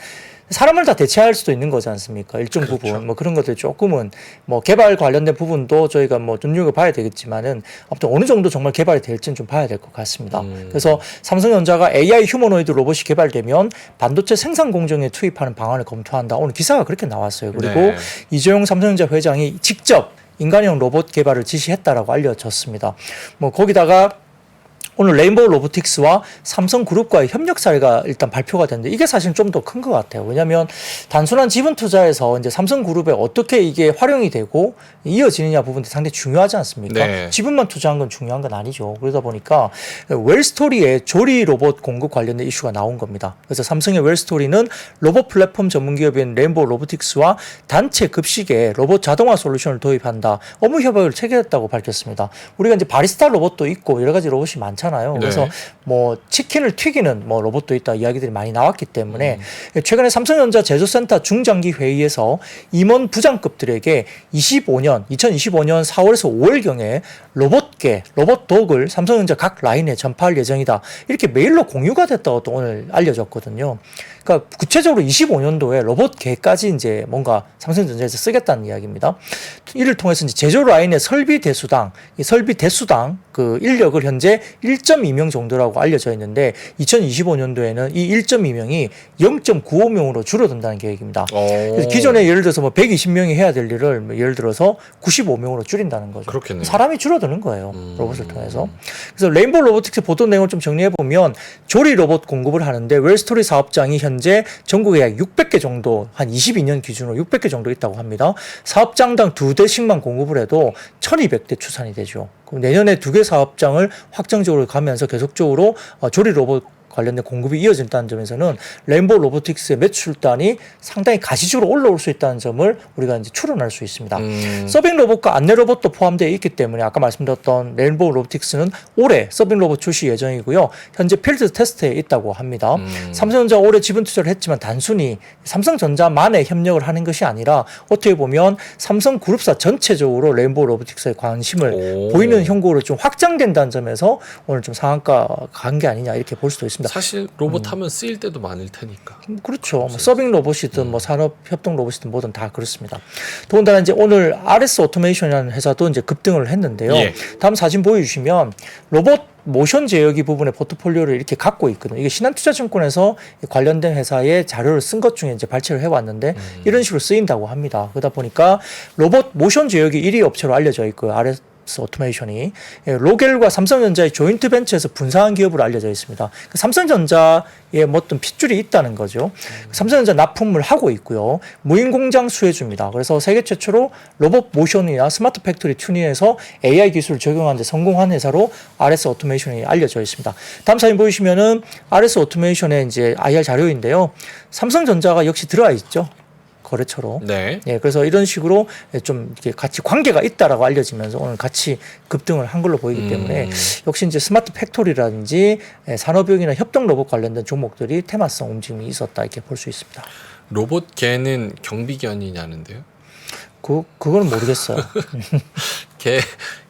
사람을 다 대체할 수도 있는 거지 않습니까? 일정 그렇죠. 부분 뭐 그런 것들 조금은 뭐 개발 관련된 부분도 저희가 뭐 눈여겨봐야 되겠지만은 아무튼 어느 정도 정말 개발이 될지는 좀 봐야 될 것 같습니다. 그래서 삼성전자가 AI 휴머노이드 로봇이 개발되면 반도체 생산 공정에 투입하는 방안을 검토한다. 오늘 기사가 그렇게 나왔어요. 그리고 네. 이재용 삼성전자 회장이 직접 인간형 로봇 개발을 지시했다라고 알려졌습니다. 뭐 거기다가 오늘 레인보우 로보틱스와 삼성그룹과의 협력 사례가 일단 발표가 됐는데 이게 사실 좀 더 큰 것 같아요. 왜냐하면 단순한 지분 투자에서 이제 삼성그룹에 어떻게 이게 활용이 되고 이어지느냐 부분이 상당히 중요하지 않습니까? 네. 지분만 투자한 건 중요한 건 아니죠. 그러다 보니까 웰스토리의 조리 로봇 공급 관련된 이슈가 나온 겁니다. 그래서 삼성의 웰스토리는 로봇 플랫폼 전문 기업인 레인보우 로보틱스와 단체 급식에 로봇 자동화 솔루션을 도입한다. 업무 협약을 체결했다고 밝혔습니다. 우리가 이제 바리스타 로봇도 있고 여러 가지 로봇이 많잖아요. 그래서 네. 뭐 치킨을 튀기는 뭐 로봇도 있다 이야기들이 많이 나왔기 때문에 최근에 삼성전자 제조센터 중장기 회의에서 임원 부장급들에게 2025년 4월에서 5월경에 로봇독을 삼성전자 각 라인에 전파할 예정이다. 이렇게 메일로 공유가 됐다고 또 오늘 알려졌거든요. 그러니까 구체적으로 25년도에 로봇 개까지 이제 뭔가 삼성전자에서 쓰겠다는 이야기입니다. 이를 통해서 이제 제조 라인의 설비 대수당, 이 설비 대수당 그 인력을 현재 1.2명 정도라고 알려져 있는데 2025년도에는 이 1.2명이 0.95명으로 줄어든다는 계획입니다. 그래서 기존에 예를 들어서 뭐 120명이 해야 될 일을 뭐 예를 들어서 95명으로 줄인다는 거죠. 그렇겠네요. 사람이 줄어드는 거예요. 로봇을 통해서. 그래서 레인보우 로보틱스 보도 내용을 좀 정리해 보면 조리 로봇 공급을 하는데 웰스토리 사업장이 현재 전국에 약 600개 정도, 한 22년 기준으로 600개 정도 있다고 합니다. 사업장당 2대씩만 공급을 해도 1200대 추산이 되죠. 그럼 내년에 2개 사업장을 확정적으로 가면서 계속적으로 조리 로봇 관련된 공급이 이어진다는 점에서는 레인보우 로보틱스의 매출단이 상당히 가시적으로 올라올 수 있다는 점을 우리가 이제 추론할 수 있습니다. 서빙 로봇과 안내 로봇도 포함되어 있기 때문에 아까 말씀드렸던 레인보우 로보틱스는 올해 서빙 로봇 출시 예정이고요. 현재 필드 테스트에 있다고 합니다. 삼성전자 올해 지분 투자를 했지만 단순히 삼성전자만의 협력을 하는 것이 아니라 어떻게 보면 삼성그룹사 전체적으로 레인보우 로보틱스에 관심을 보이는 형국으로 좀 확장된다는 점에서 오늘 좀 상한가 간 게 아니냐 이렇게 볼 수도 있습니다. 사실 로봇 하면 쓰일 때도 많을 테니까. 그렇죠. 뭐 서빙 로봇이든 뭐 산업 협동 로봇이든 뭐든 다 그렇습니다. 더군다나 이제 오늘 RS 오토메이션이라는 회사도 이제 급등을 했는데요. 예. 다음 사진 보여주시면 로봇 모션 제어기 부분의 포트폴리오를 이렇게 갖고 있거든요. 이게 신한투자증권에서 관련된 회사의 자료를 쓴 것 중에 이제 발췌를 해왔는데 이런 식으로 쓰인다고 합니다. 그러다 보니까 로봇 모션 제어기 1위 업체로 알려져 있고요. RS 오토메이션이 로겔과 삼성전자의 조인트 벤처에서 분사한 기업으로 알려져 있습니다. 삼성전자에 뭐 어떤 핏줄이 있다는 거죠. 삼성전자 납품을 하고 있고요. 무인 공장 수혜주입니다. 그래서 세계 최초로 로봇 모션이나 스마트 팩토리 튜닝에서 AI 기술을 적용하는 데 성공한 회사로 RS 오토메이션이 알려져 있습니다. 다음 사진 보시면은 RS 오토메이션의 이제 IR 자료인데요. 삼성전자가 역시 들어와 있죠. 거래처로. 네. 예, 그래서 이런 식으로 좀 이렇게 같이 관계가 있다라고 알려지면서 오늘 같이 급등을 한 걸로 보이기 때문에 역시 이제 스마트 팩토리라든지 산업용이나 협동 로봇 관련된 종목들이 테마성 움직임이 있었다 이렇게 볼 수 있습니다. 로봇개는 경비견이냐는데요? 그거는 모르겠어요.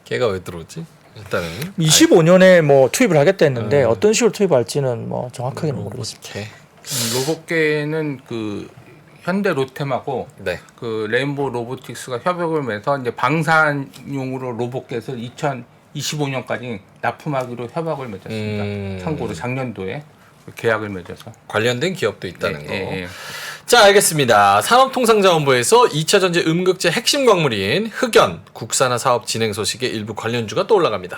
개가 왜 들어오지? 일단은 25년에 뭐 투입을 하겠다 했는데 어떤 식으로 투입할지는 뭐 정확하게는 모르겠습니다. 개. 로봇계는 그 현대 로템하고 네. 그 레인보우 로보틱스가 협약을 맺어서 이제 방산용으로 로봇켓을 2025년까지 납품하기로 협약을 맺었습니다. 참고로 작년도에 계약을 맺어서 관련된 기업도 있다는 거. 예. 자, 알겠습니다. 산업통상자원부에서 2차 전지 음극재 핵심 광물인 흑연 국산화 사업 진행 소식에 일부 관련주가 또 올라갑니다.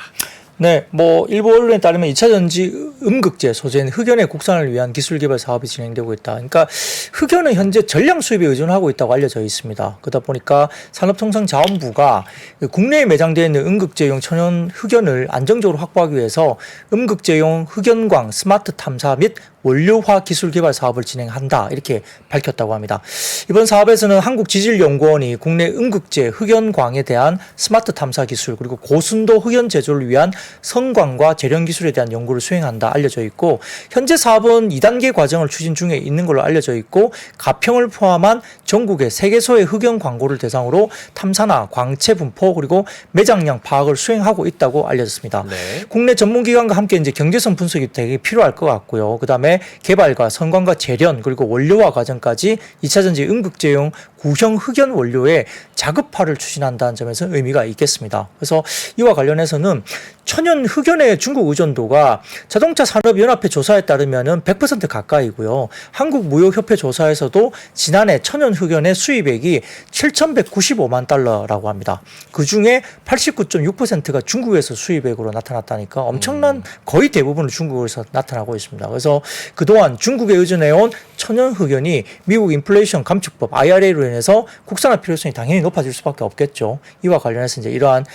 네, 뭐 일부 언론에 따르면 2차 전지 음극재 소재인 흑연의 국산을 위한 기술 개발 사업이 진행되고 있다. 그러니까 흑연은 현재 전량 수입에 의존하고 있다고 알려져 있습니다. 그러다 보니까 산업통상자원부가 국내에 매장되어 있는 음극재용 천연 흑연을 안정적으로 확보하기 위해서 음극재용 흑연광 스마트 탐사 및 원료화 기술 개발 사업을 진행한다 이렇게 밝혔다고 합니다. 이번 사업에서는 한국지질연구원이 국내 음극재 흑연광에 대한 스마트 탐사 기술 그리고 고순도 흑연 제조를 위한 성광과 재련 기술에 대한 연구를 수행한다 알려져 있고 현재 사업은 2단계 과정을 추진 중에 있는 걸로 알려져 있고 가평을 포함한 전국의 3개소의 흑연 광고를 대상으로 탐사나 광채 분포 그리고 매장량 파악을 수행하고 있다고 알려졌습니다. 네. 국내 전문기관과 함께 이제 경제성 분석이 되게 필요할 것 같고요. 그 다음에 개발과 성광과 재련 그리고 원료화 과정까지 2차 전지 음극재용 구형 흑연 원료의 자급화를 추진한다는 점에서 의미가 있겠습니다. 그래서 이와 관련해서는 천연 흑연의 중국 의존도가 자동차 산업연합회 조사에 따르면은 100% 가까이고요. 한국무역협회 조사에서도 지난해 천연 흑연의 수입액이 7,195만 달러라고 합니다. 그 중에 89.6%가 중국에서 수입액으로 나타났다니까 엄청난 거의 대부분은 중국에서 나타나고 있습니다. 그래서 그동안 중국에 의존해온 천연 흑연이 미국 인플레이션 감축법 IRA로 인해서 국산화 필요성이 당연히 높아질 수밖에 없겠죠. 이와 관련해서 이제 이러한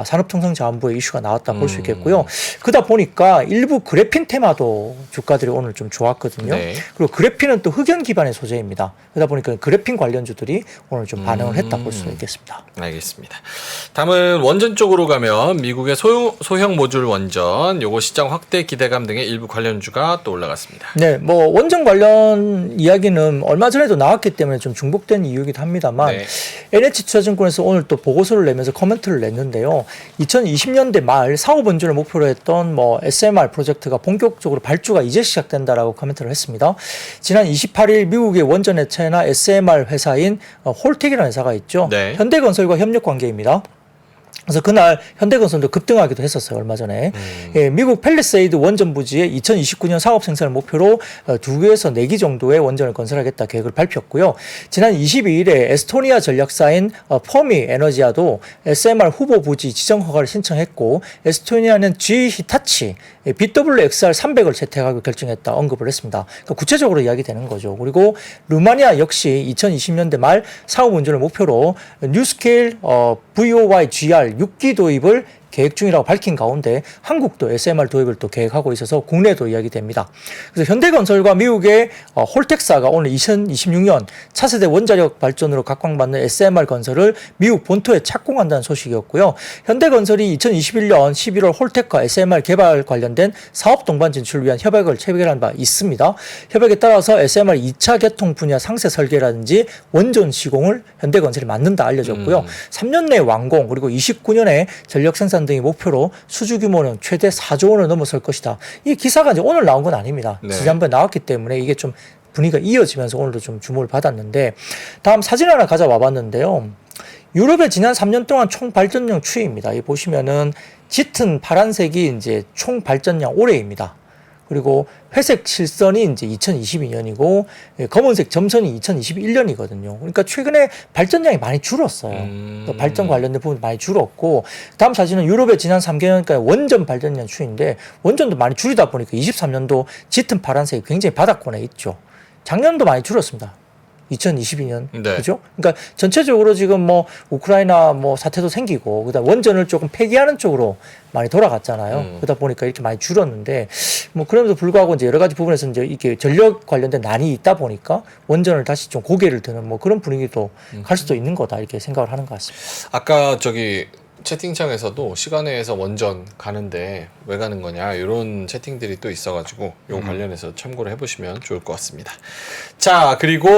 산업통상자원부의 이슈가 나왔다 볼 수 있겠고요. 그러다 보니까 일부 그래핀 테마도 주가들이 오늘 좀 좋았거든요. 네. 그리고 그래핀은 또 흑연 기반의 소재입니다. 그러다 보니까 그래핀 관련주들이 오늘 좀 반응을 했다 볼 수 있겠습니다. 알겠습니다. 다음은 원전 쪽으로 가면 미국의 소형 모듈 원전, 요거 시장 확대 기대감 등의 일부 관련주가 또 올라갔습니다. 네, 뭐 원전 관련 이런 이야기는 얼마 전에도 나왔기 때문에 좀 중복된 이유이기도 합니다만 네. NH투자증권에서 오늘 또 보고서를 내면서 코멘트를 냈는데요. 2020년대 말 사업 원전을 목표로 했던 뭐 SMR 프로젝트가 본격적으로 발주가 이제 시작된다라고 코멘트를 했습니다. 지난 28일 미국의 원전 해체나 SMR 회사인 홀텍이라는 회사가 있죠. 네. 현대건설과 협력 관계입니다. 그래서 그날 현대건설도 급등하기도 했었어요. 얼마 전에. 예, 미국 팰리세이드 원전 부지에 2029년 사업 생산을 목표로 2개에서 4기 정도의 원전을 건설하겠다 계획을 발표했고요. 지난 22일에 에스토니아 전략사인 퍼미 에너지아도 SMR 후보 부지 지정 허가를 신청했고 에스토니아는 G 히타치 BWXR 300을 채택하고 결정했다 언급을 했습니다. 그러니까 구체적으로 이야기되는 거죠. 그리고 루마니아 역시 2020년대 말 사업 원전을 목표로 뉴스케일 VOYGR 6기 도입을 계획 중이라고 밝힌 가운데 한국도 SMR 도입을 또 계획하고 있어서 국내도 이야기됩니다. 그래서 현대건설과 미국의 홀텍사가 오늘 2026년 차세대 원자력 발전으로 각광받는 SMR 건설을 미국 본토에 착공한다는 소식이었고요. 현대건설이 2021년 11월 홀텍과 SMR 개발 관련된 사업 동반 진출을 위한 협약을 체결한 바 있습니다. 협약에 따라서 SMR 2차 개통 분야 상세 설계라든지 원전 시공을 현대건설이 맡는다 알려졌고요. 3년 내 완공 그리고 29년에 전력 생산 등의 목표로 수주 규모는 최대 4조 원을 넘어설 것이다. 이 기사가 이제 오늘 나온 건 아닙니다. 네. 지난번에 나왔기 때문에 이게 좀 분위기가 이어지면서 오늘도 좀 주목을 받았는데 다음 사진 하나 가져와 봤는데요. 유럽의 지난 3년 동안 총 발전량 추이입니다. 이 보시면은 짙은 파란색이 이제 총 발전량 올해입니다. 그리고 회색 실선이 이제 2022년이고 검은색 점선이 2021년이거든요. 그러니까 최근에 발전량이 많이 줄었어요. 또 발전 관련된 부분이 많이 줄었고 다음 사진은 유럽의 지난 3개월간 원전 발전량 추이인데 원전도 많이 줄이다 보니까 23년도 짙은 파란색이 굉장히 바닥권에 있죠. 작년도 많이 줄었습니다. 2022년. 네. 그죠? 그러니까 전체적으로 지금 뭐 우크라이나 뭐 사태도 생기고 그다음 원전을 조금 폐기하는 쪽으로 많이 돌아갔잖아요. 그러다 보니까 이렇게 많이 줄었는데 뭐 그럼에도 불구하고 이제 여러 가지 부분에서 이제 이게 전력 관련된 난이 있다 보니까 원전을 다시 좀 고개를 드는 뭐 그런 분위기도 갈 수도 있는 거다 이렇게 생각을 하는 것 같습니다. 아까 저기 채팅창에서도 시간에서 원전 가는데 왜 가는 거냐 이런 채팅들이 또 있어가지고 요 관련해서 참고를 해보시면 좋을 것 같습니다. 자 그리고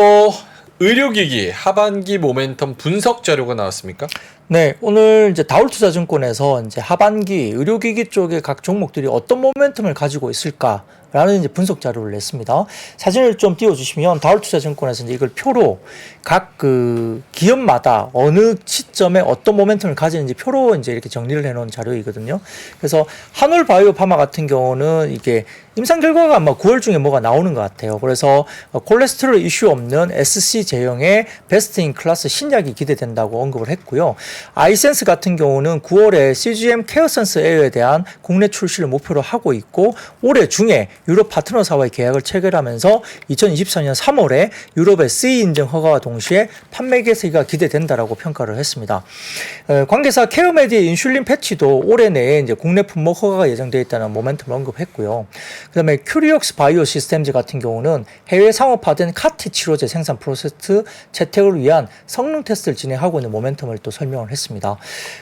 의료기기 하반기 모멘텀 분석 자료가 나왔습니까? 네, 오늘 이제 다울투자증권에서 이제 하반기 의료기기 쪽의 각 종목들이 어떤 모멘텀을 가지고 있을까라는 이제 분석 자료를 냈습니다. 사진을 좀 띄워주시면 다울투자증권에서 이제 이걸 표로 각 그 기업마다 어느 시점에 어떤 모멘텀을 가지는지 표로 이제 이렇게 정리를 해놓은 자료이거든요. 그래서 한올바이오파마 같은 경우는 이게 임상 결과가 아마 9월 중에 뭐가 나오는 것 같아요. 그래서 콜레스테롤 이슈 없는 SC 제형의 베스트 인 클래스 신약이 기대된다고 언급을 했고요. 아이센스 같은 경우는 9월에 CGM 케어센스 에어에 대한 국내 출시를 목표로 하고 있고 올해 중에 유럽 파트너사와의 계약을 체결하면서 2024년 3월에 유럽의 CE 인증 허가와 동시에 판매 개시가 기대된다라고 평가를 했습니다. 관계사 케어메디의 인슐린 패치도 올해 내에 이제 국내 품목 허가가 예정되어 있다는 모멘텀을 언급했고요. 그다음에 큐리옥스 바이오 시스템즈 같은 경우는 해외 상업화된 카티 치료제 생산 프로세스 채택을 위한 성능 테스트를 진행하고 있는 모멘텀을 또 설명을 했습니다.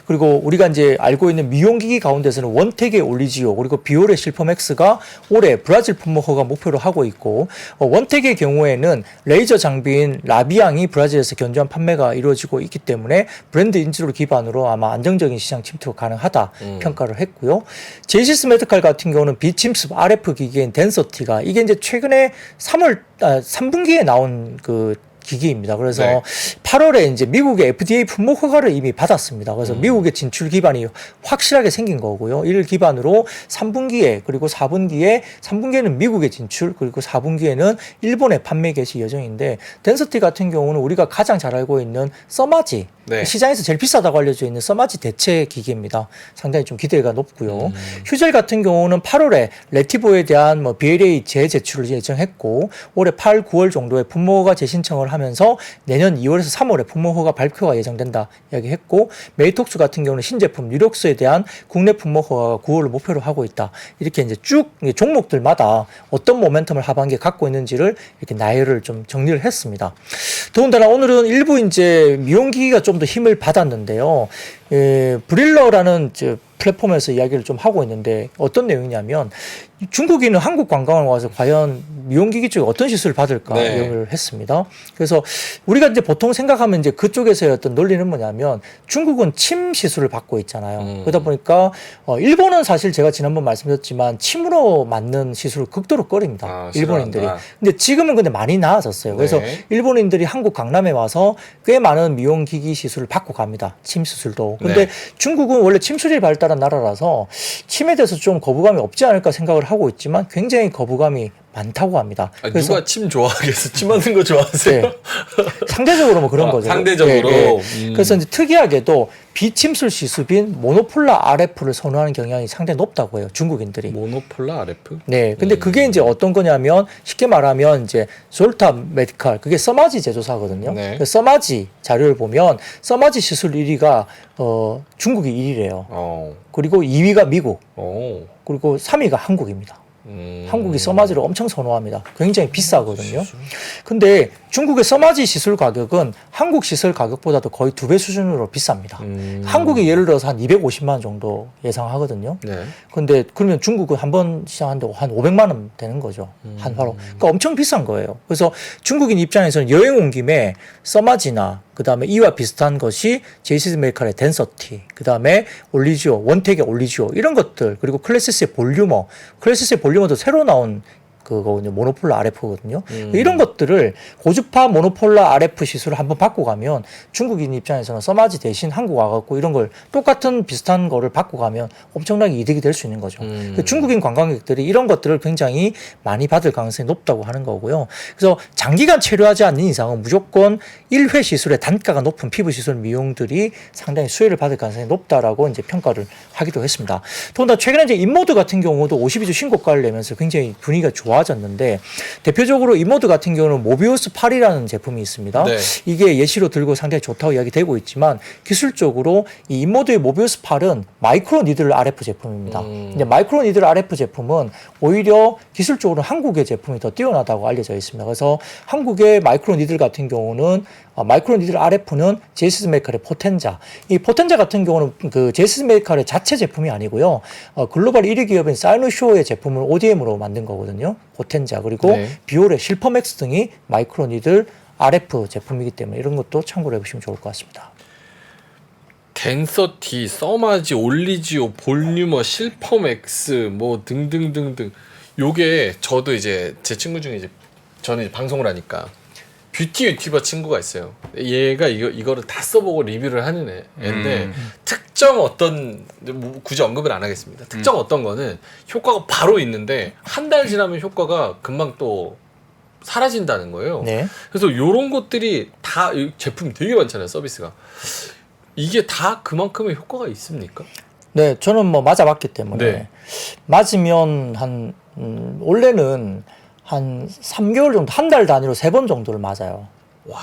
그리고 우리가 이제 알고 있는 미용기기 가운데서는 원택의 올리지오 그리고 비올의 실퍼맥스가 올해 브라질 품목 허가 목표로 하고 있고 원택의 경우에는 레이저 장비인 라비앙이 브라질에서 견조한 판매가 이루어지고 있기 때문에 브랜드 인지를 기반으로 아마 안정적인 시장 침투가 가능하다 평가를 했고요. 제이시스 메디칼 같은 경우는 비침습 RF 기기인 덴서티가 이게 이제 최근에 3분기에 나온 그 기기입니다. 그래서 네. 8월에 이제 미국의 FDA 품목 허가를 이미 받았습니다. 그래서 미국의 진출 기반이 확실하게 생긴 거고요. 이를 기반으로 3분기에 그리고 4분기에 3분기에는 미국의 진출 그리고 4분기에는 일본의 판매 개시 예정인데 덴서티 같은 경우는 우리가 가장 잘 알고 있는 써마지 네. 시장에서 제일 비싸다고 알려져 있는 써마지 대체 기기입니다. 상당히 좀 기대가 높고요. 휴젤 같은 경우는 8월에 레티보에 대한 뭐 BLA 재제출을 예정했고 올해 8, 9월 정도에 품목허가 재신청을 하면서 내년 2월에서 3월에 품목허가 발표가 예정된다 이야기했고 메이톡스 같은 경우는 신제품 뉴록스에 대한 국내 품목허가가 9월을 목표로 하고 있다. 이렇게 이제 쭉 종목들마다 어떤 모멘텀을 하반기에 갖고 있는지를 이렇게 나열을 좀 정리를 했습니다. 더군다나 오늘은 일부 이제 미용기기가 좀 더 힘을 받았는데요. 브릴러라는 플랫폼에서 이야기를 좀 하고 있는데 어떤 내용이냐면 중국인은 한국 관광을 와서 과연 미용기기 쪽에 어떤 시술을 받을까 네. 이걸 했습니다. 그래서 우리가 이제 보통 생각하면 이제 그쪽에서의 어떤 논리는 뭐냐면 중국은 침 시술을 받고 있잖아요. 그러다 보니까 일본은 사실 제가 지난번 말씀드렸지만 침으로 맞는 시술을 극도로 꺼립니다. 아, 일본인들이. 싫어한다. 근데 지금은 근데 많이 나아졌어요. 그래서 네. 일본인들이 한국 강남에 와서 꽤 많은 미용기기 시술을 받고 갑니다. 침 수술도. 근데 네. 중국은 원래 침술이 발달한 나라라서 침에 대해서 좀 거부감이 없지 않을까 생각을 하고 있지만 굉장히 거부감이 많다고 합니다. 아, 누가 침 좋아하겠어? 침 하는 거 좋아하세요? 네. 상대적으로 뭐 그런 아, 거죠. 상대적으로. 그래서 이제 특이하게도 비침술 시술인 모노폴라 RF를 선호하는 경향이 상당히 높다고 해요. 중국인들이. 모노폴라 RF? 네. 근데 그게 이제 어떤 거냐면 쉽게 말하면 이제 졸타 메디칼 그게 써마지 제조사거든요. 네. 그 써마지 자료를 보면 써마지 시술 1위가 중국이 1위래요. 그리고 2위가 미국, 그리고 3위가 한국입니다. 한국이 써마지를 엄청 선호합니다. 굉장히 비싸거든요. 근데 중국의 써마지 시술 가격은 한국 시술 가격보다도 거의 2배 수준으로 비쌉니다. 한국이 예를 들어서 한 250만 원 정도 예상하거든요. 네. 근데 그러면 중국은 한 번 시작하는데 한 500만 원 되는 거죠. 한화로. 그러니까 엄청 비싼 거예요. 그래서 중국인 입장에서는 여행 온 김에 써마지나 그다음에 이와 비슷한 것이 제이시스 메이칼의 덴서티, 그다음에 올리지오, 원택의 올리지오 이런 것들, 그리고 클래시스의 볼류머, 클래시스의 볼류머도 새로 나온 그거 모노폴라 RF거든요. 이런 것들을 고주파 모노폴라 RF 시술을 한번 받고 가면 중국인 입장에서는 써마지 대신 한국 와갖고 이런 걸 똑같은 비슷한 거를 받고 가면 엄청나게 이득이 될 수 있는 거죠. 중국인 관광객들이 이런 것들을 굉장히 많이 받을 가능성이 높다고 하는 거고요. 그래서 장기간 체류하지 않는 이상은 무조건 1회 시술의 단가가 높은 피부 시술 미용들이 상당히 수혜를 받을 가능성이 높다라고 이제 평가를 하기도 했습니다. 더군다나 최근에 이제 인모드 같은 경우도 52주 신고가를 내면서 굉장히 분위기가 좋아졌는데 대표적으로 인모드 같은 경우는 모비우스 8이라는 제품이 있습니다. 네. 이게 예시로 들고 상당히 좋다고 이야기되고 있지만 기술적으로 이 인모드의 모비우스 8은 마이크로 니들 RF 제품입니다. 근데 마이크로 니들 RF 제품은 오히려 기술적으로 한국의 제품이 더 뛰어나다고 알려져 있습니다. 그래서 한국의 마이크로 니들 같은 경우는 마이크로 니들 RF는 제이시스 메이칼의 포텐자. 이 포텐자 같은 경우는 그 제이시스 메이칼의 자체 제품이 아니고요. 글로벌 1위 기업인 사이노쇼의 제품을 ODM으로 만든 거거든요. 포텐자. 그리고 네. 비올의 실퍼맥스 등이 마이크로 니들 RF 제품이기 때문에 이런 것도 참고로 해보시면 좋을 것 같습니다. 덴서티, 써마지, 올리지오, 볼류머, 실퍼맥스 뭐 등등등등. 요게 저도 이제 제 친구 중에 이제 저는 이제 방송을 하니까 뷰티 유튜버 친구가 있어요. 얘가 이거를 다 써보고 리뷰를 하는 애인데 특정 어떤 뭐 굳이 언급을 안 하겠습니다. 특정 어떤 거는 효과가 바로 있는데 한 달 지나면 효과가 금방 또 사라진다는 거예요. 네. 그래서 요런 것들이 다 제품이 되게 많잖아요. 서비스가. 이게 다 그만큼의 효과가 있습니까? 네, 저는 뭐 맞아봤기 때문에 네. 맞으면 한 원래는 한 3개월 정도, 한 달 단위로 3번 정도를 맞아요. 와.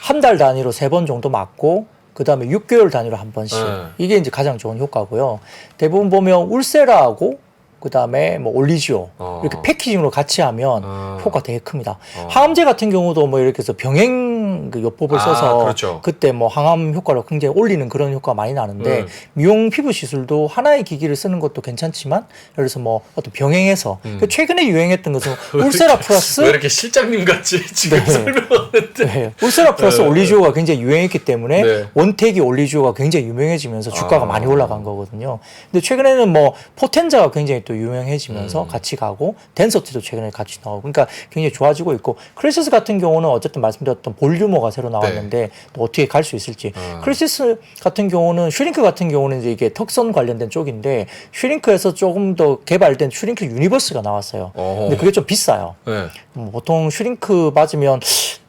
한 달 단위로 3번 정도 맞고 그 다음에 6개월 단위로 한 번씩. 네. 이게 이제 가장 좋은 효과고요. 대부분 보면 울세라하고 그 다음에 뭐 올리지오 이렇게 패키징으로 같이 하면 효과 되게 큽니다. 항암제 같은 경우도 뭐 이렇게 해서 병행 그 요법을 써서 그렇죠. 그때 뭐 항암 효과를 굉장히 올리는 그런 효과가 많이 나는데 미용 피부 시술도 하나의 기기를 쓰는 것도 괜찮지만 예를 들어서 뭐 어떤 병행해서 그 최근에 유행했던 것은 울세라 플러스 왜 이렇게 실장님 같이 지금 네. 설명하는데 네. 울세라 플러스 올리지오가 굉장히 유행했기 때문에 네. 원택이 올리지오가 굉장히 유명해지면서 주가가 아. 많이 올라간 거거든요. 근데 최근에는 뭐 포텐자가 굉장히 또 유명해지면서 같이 가고 덴서티도 최근에 같이 나오고 그러니까 굉장히 좋아지고 있고 크리시스 같은 경우는 어쨌든 말씀드렸던 볼류머가 새로 나왔는데 또 어떻게 갈 수 있을지 크리시스 같은 경우는 슈링크 같은 경우는 이제 이게 턱선 관련된 쪽인데 슈링크에서 조금 더 개발된 슈링크 유니버스가 나왔어요. 근데 그게 좀 비싸요. 네. 보통 슈링크 맞으면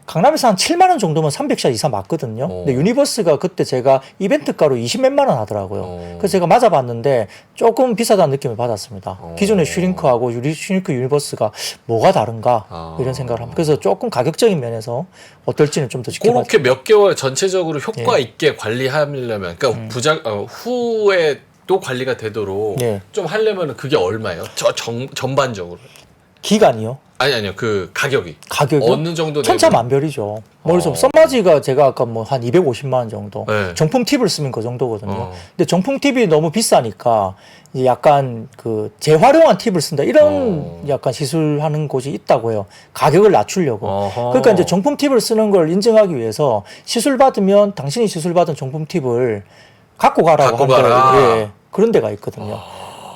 강남에서 한 7만 원 정도면 300샷 이상 맞거든요. 근데 유니버스가 그때 제가 이벤트가로 20몇만 원 하더라고요. 그래서 제가 맞아봤는데 조금 비싸다는 느낌을 받았습니다. 기존의 슈링크하고 슈링크 유니버스가 뭐가 다른가 이런 생각을 합니다. 그래서 조금 가격적인 면에서 어떨지는 좀 더 지켜봐야 그렇게 몇 개월 전체적으로 효과 있게 관리하려면 그러니까 후에 또 관리가 되도록 네. 좀 하려면 그게 얼마예요? 전반적으로. 기간이요? 아니요. 그 가격이 가격이요? 어느 정도 천차만별이죠. 그래서 썬마지가 제가 아까 뭐 한 250만 원 정도. 네. 정품 팁을 쓰면 그 정도거든요. 근데 정품 팁이 너무 비싸니까 이제 약간 그 재활용한 팁을 쓴다 이런 약간 시술하는 곳이 있다고 해요. 가격을 낮추려고. 어허. 그러니까 이제 정품 팁을 쓰는 걸 인증하기 위해서 시술 받으면 당신이 시술 받은 정품 팁을 갖고 가라고 갖고 하는 가라. 예, 그런 데가 있거든요.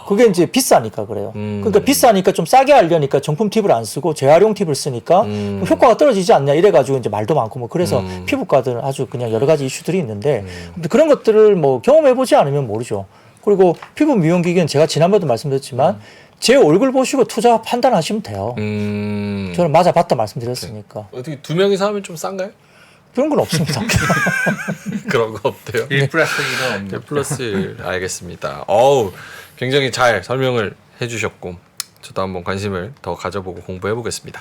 그게 이제 비싸니까 그래요. 음. 그러니까 비싸니까 좀 싸게 하려니까 정품 팁을 안 쓰고 재활용 팁을 쓰니까 효과가 떨어지지 않냐 이래가지고 이제 말도 많고 뭐 그래서 피부과들은 아주 그냥 여러 가지 이슈들이 있는데 근데 그런 것들을 뭐 경험해보지 않으면 모르죠. 그리고 피부 미용 기기는 제가 지난번에도 말씀드렸지만 제 얼굴 보시고 투자 판단하시면 돼요. 저는 맞아봤다 말씀드렸으니까. 어떻게 두 명이서 하면 좀 싼가요? 그런 건 없습니다. 그런 거 없대요. 1 플러스 1은 없는. 네, 플러스 1 알겠습니다. 어우, 굉장히 잘 설명을 해주셨고 저도 한번 관심을 더 가져보고 공부해 보겠습니다.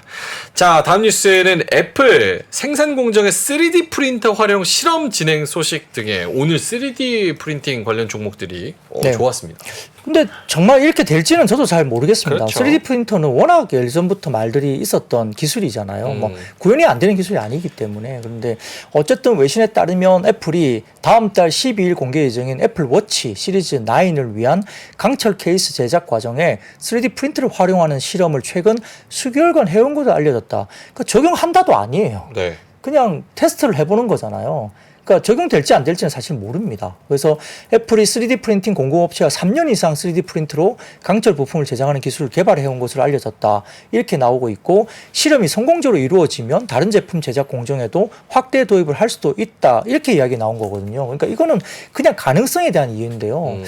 자, 다음 뉴스에는 애플 생산 공정의 3D 프린터 활용 실험 진행 소식 등의 오늘 3D 프린팅 관련 종목들이 네. 좋았습니다. 근데 정말 이렇게 될지는 저도 잘 모르겠습니다. 그렇죠. 3D 프린터는 워낙 예전부터 말들이 있었던 기술이잖아요. 뭐 구현이 안 되는 기술이 아니기 때문에. 그런데 어쨌든 외신에 따르면 애플이 다음 달 12일 공개 예정인 애플 워치 시리즈 9을 위한 강철 케이스 제작 과정에 3D 프린터를 활용하는 실험을 최근 수개월간 해온 것으로 알려졌다. 그러니까 적용한다도 아니에요. 네. 그냥 테스트를 해보는 거잖아요. 그러니까 적용될지 안 될지는 사실 모릅니다. 그래서 애플이 3D 프린팅 공급업체가 3년 이상 3D 프린터로 강철 부품을 제작하는 기술을 개발해온 것으로 알려졌다. 이렇게 나오고 있고 실험이 성공적으로 이루어지면 다른 제품 제작 공정에도 확대 도입을 할 수도 있다. 이렇게 이야기 나온 거거든요. 그러니까 이거는 그냥 가능성에 대한 이유인데요.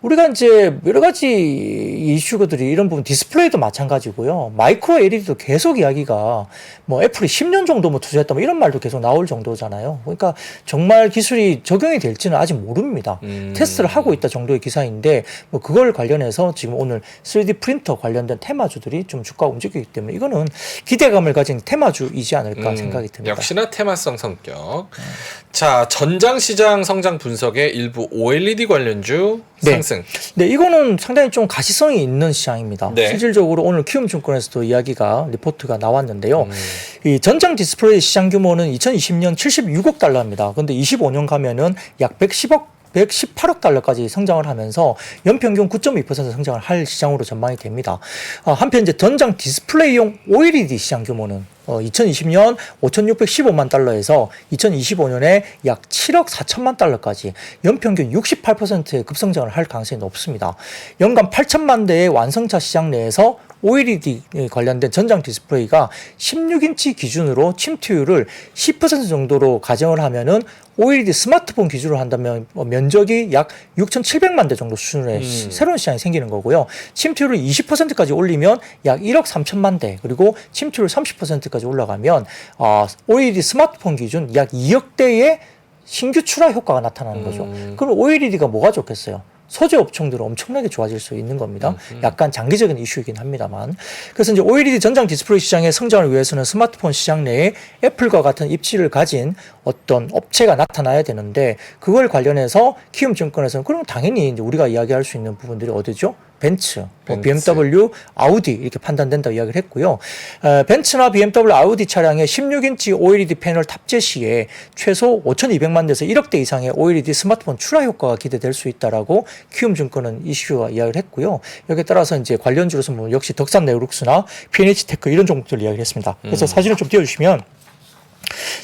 우리가 이제 여러 가지 이슈들이 이런 부분 디스플레이도 마찬가지고요. 마이크로 LED도 계속 이야기가 뭐 애플이 10년 정도 뭐 투자했다 뭐 이런 말도 계속 나올 정도잖아요. 그러니까 정말 기술이 적용이 될지는 아직 모릅니다. 테스트를 하고 있다 정도의 기사인데 뭐 그걸 관련해서 지금 오늘 3D 프린터 관련된 테마주들이 좀 주가가 움직이기 때문에 이거는 기대감을 가진 테마주이지 않을까 생각이 듭니다. 역시나 테마성 성격. 자, 전장시장 성장 분석의 일부 OLED 관련주 네. 상승. 네, 이거는 상당히 좀 가시성이 있는 시장입니다. 네. 실질적으로 오늘 키움증권에서도 이야기가 리포트가 나왔는데요. 이 전장 디스플레이 시장 규모는 2020년 76억 달러입니다. 근데 25년 가면은 약 118억 달러까지 성장을 하면서 연평균 9.2% 성장을 할 시장으로 전망이 됩니다. 한편 이제 전장 디스플레이용 OLED 시장 규모는 2020년 5,615만 달러에서 2025년에 약 7억 4천만 달러까지 연평균 68%의 급성장을 할 가능성이 높습니다. 연간 8천만 대의 완성차 시장 내에서 OLED 관련된 전장 디스플레이가 16인치 기준으로 침투율을 10% 정도로 가정을 하면은 OLED 스마트폰 기준으로 한다면 면적이 약 6,700만 대 정도 수준의 새로운 시장이 생기는 거고요. 침투율을 20%까지 올리면 약 1억 3천만 대, 그리고 침투율 30%까지 올라가면 OLED 스마트폰 기준 약 2억 대의 신규 출하 효과가 나타나는 거죠. 그럼 OLED가 뭐가 좋겠어요? 소재 업종들은 엄청나게 좋아질 수 있는 겁니다. 약간 장기적인 이슈이긴 합니다만. 그래서 이제 OLED 전장 디스플레이 시장의 성장을 위해서는 스마트폰 시장 내에 애플과 같은 입지를 가진 어떤 업체가 나타나야 되는데 그걸 관련해서 키움증권에서는 그럼 당연히 이제 우리가 이야기할 수 있는 부분들이 어디죠? 벤츠, BMW, 아우디 이렇게 판단된다고 이야기를 했고요. 벤츠나 BMW, 아우디 차량에 16인치 OLED 패널 탑재 시에 최소 5,200만 대에서 1억 대 이상의 OLED 스마트폰 출하 효과가 기대될 수 있다라고 키움증권은 이슈와 이야기를 했고요. 여기에 따라서 이제 관련주로서 뭐 역시 덕산 네오룩스나 PNH테크 이런 종목들을 이야기를 했습니다. 그래서 사진을 좀 띄워주시면